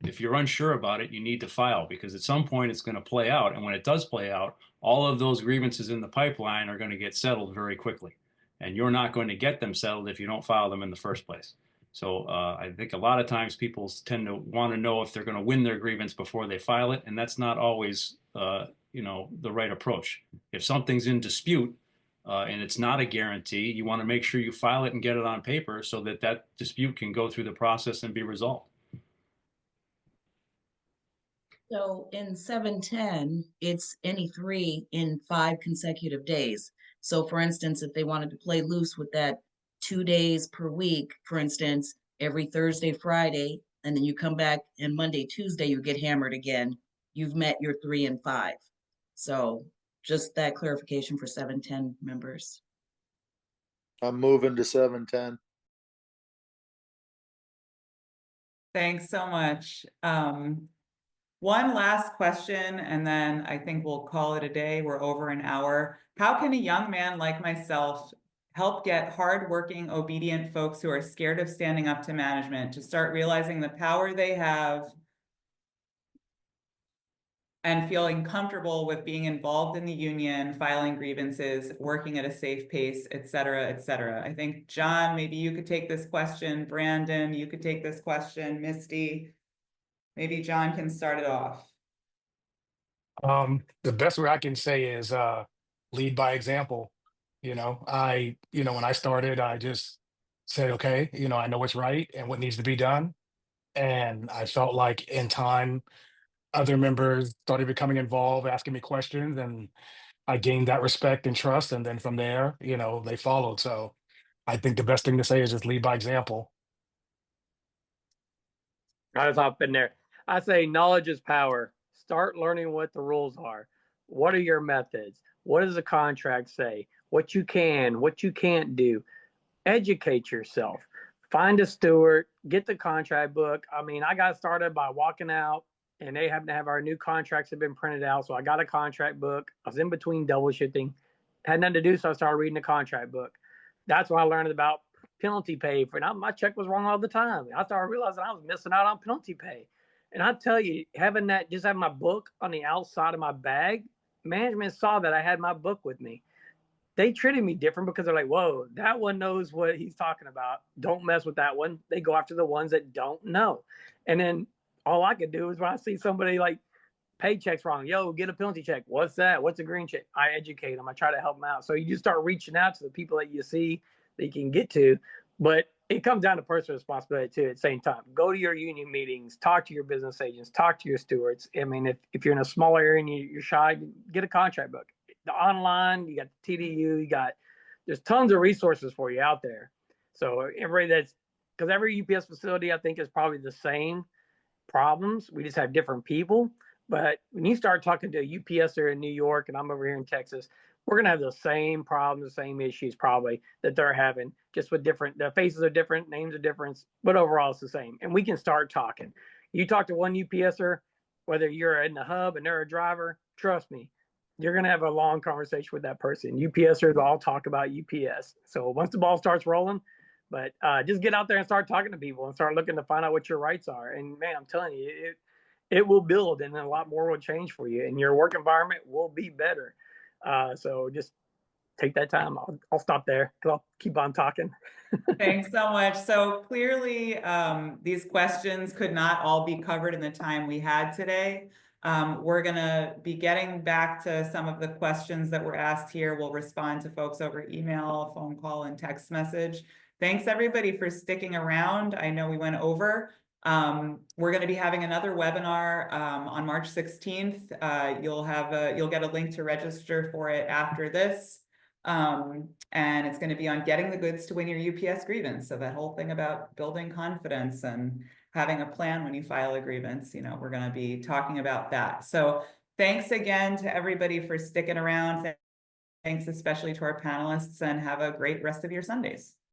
Speaker 5: If you're unsure about it, you need to file, because at some point it's going to play out. And when it does play out, all of those grievances in the pipeline are going to get settled very quickly. And you're not going to get them settled if you don't file them in the first place. So I think a lot of times people tend to want to know if they're going to win their grievance before they file it. And that's not always the right approach. If something's in dispute, and it's not a guarantee, you want to make sure you file it and get it on paper so that that dispute can go through the process and be resolved.
Speaker 1: So in 710, it's any 3 in 5 consecutive days. So for instance, if they wanted to play loose with that 2 days per week, for instance, every Thursday, Friday, and then you come back and Monday, Tuesday, you get hammered again, you've met your 3 and 5. So just that clarification for 710 members.
Speaker 7: I'm moving to 710.
Speaker 6: Thanks so much. One last question, and then I think we'll call it a day. We're over an hour. How can a young man like myself help get hardworking, obedient folks who are scared of standing up to management to start realizing the power they have and feeling comfortable with being involved in the union, filing grievances, working at a safe pace, et cetera, et cetera? I think, John, maybe you could take this question. Brandon, you could take this question. Misty, maybe John can start it off.
Speaker 3: The best way I can say is lead by example. When I started, I just said, okay, I know what's right and what needs to be done. And I felt like in time, other members started becoming involved, asking me questions, and I gained that respect and trust. And then from there, they followed. So I think the best thing to say is just lead by example.
Speaker 8: I was up in there. I say knowledge is power. Start learning what the rules are. What are your methods? What does the contract say? What you can, what you can't do. Educate yourself. Find a steward, get the contract book. I mean, I got started by walking out and they happen to have our new contracts have been printed out. So I got a contract book. I was in between double shifting. Had nothing to do, so I started reading the contract book. That's when I learned about penalty pay for, and my check was wrong all the time. I started realizing I was missing out on penalty pay. And I tell you, having my book on the outside of my bag, management saw that I had my book with me. They treated me different because they're like, whoa, that one knows what he's talking about. Don't mess with that one. They go after the ones that don't know. And then all I could do is when I see somebody like paycheck's wrong, yo, get a penalty check. What's that? What's a green check? I educate them. I try to help them out. So you just start reaching out to the people that you see that you can get to. But it comes down to personal responsibility too at the same time. Go to your union meetings, talk to your business agents, talk to your stewards. I mean, if you're in a small area and you're shy, get a contract book. The online, you got the TDU, there's tons of resources for you out there. So because every UPS facility, I think, is probably the same problems. We just have different people. But when you start talking to a UPSer in New York and I'm over here in Texas, we're going to have the same problems, the same issues probably that they're having, just with the faces are different, names are different, but overall it's the same. And we can start talking. You talk to one UPSer, whether you're in the hub and they're a driver, trust me, you're going to have a long conversation with that person. UPSers all talk about UPS. So once the ball starts rolling, but just get out there and start talking to people and start looking to find out what your rights are. And man, I'm telling you, it will build, and then a lot more will change for you, and your work environment will be better. So just take that time. I'll stop there because I'll keep on talking.
Speaker 6: Thanks so much. So clearly, these questions could not all be covered in the time we had today. We're going to be getting back to some of the questions that were asked here. We'll respond to folks over email, phone call, and text message. Thanks everybody for sticking around. I know we went over. We're going to be having another webinar on March 16th. You'll get a link to register for it after this. And it's going to be on getting the goods to win your UPS grievance. So that whole thing about building confidence and having a plan when you file a grievance, you know, we're going to be talking about that. So thanks again to everybody for sticking around. Thanks especially to our panelists, and have a great rest of your Sundays.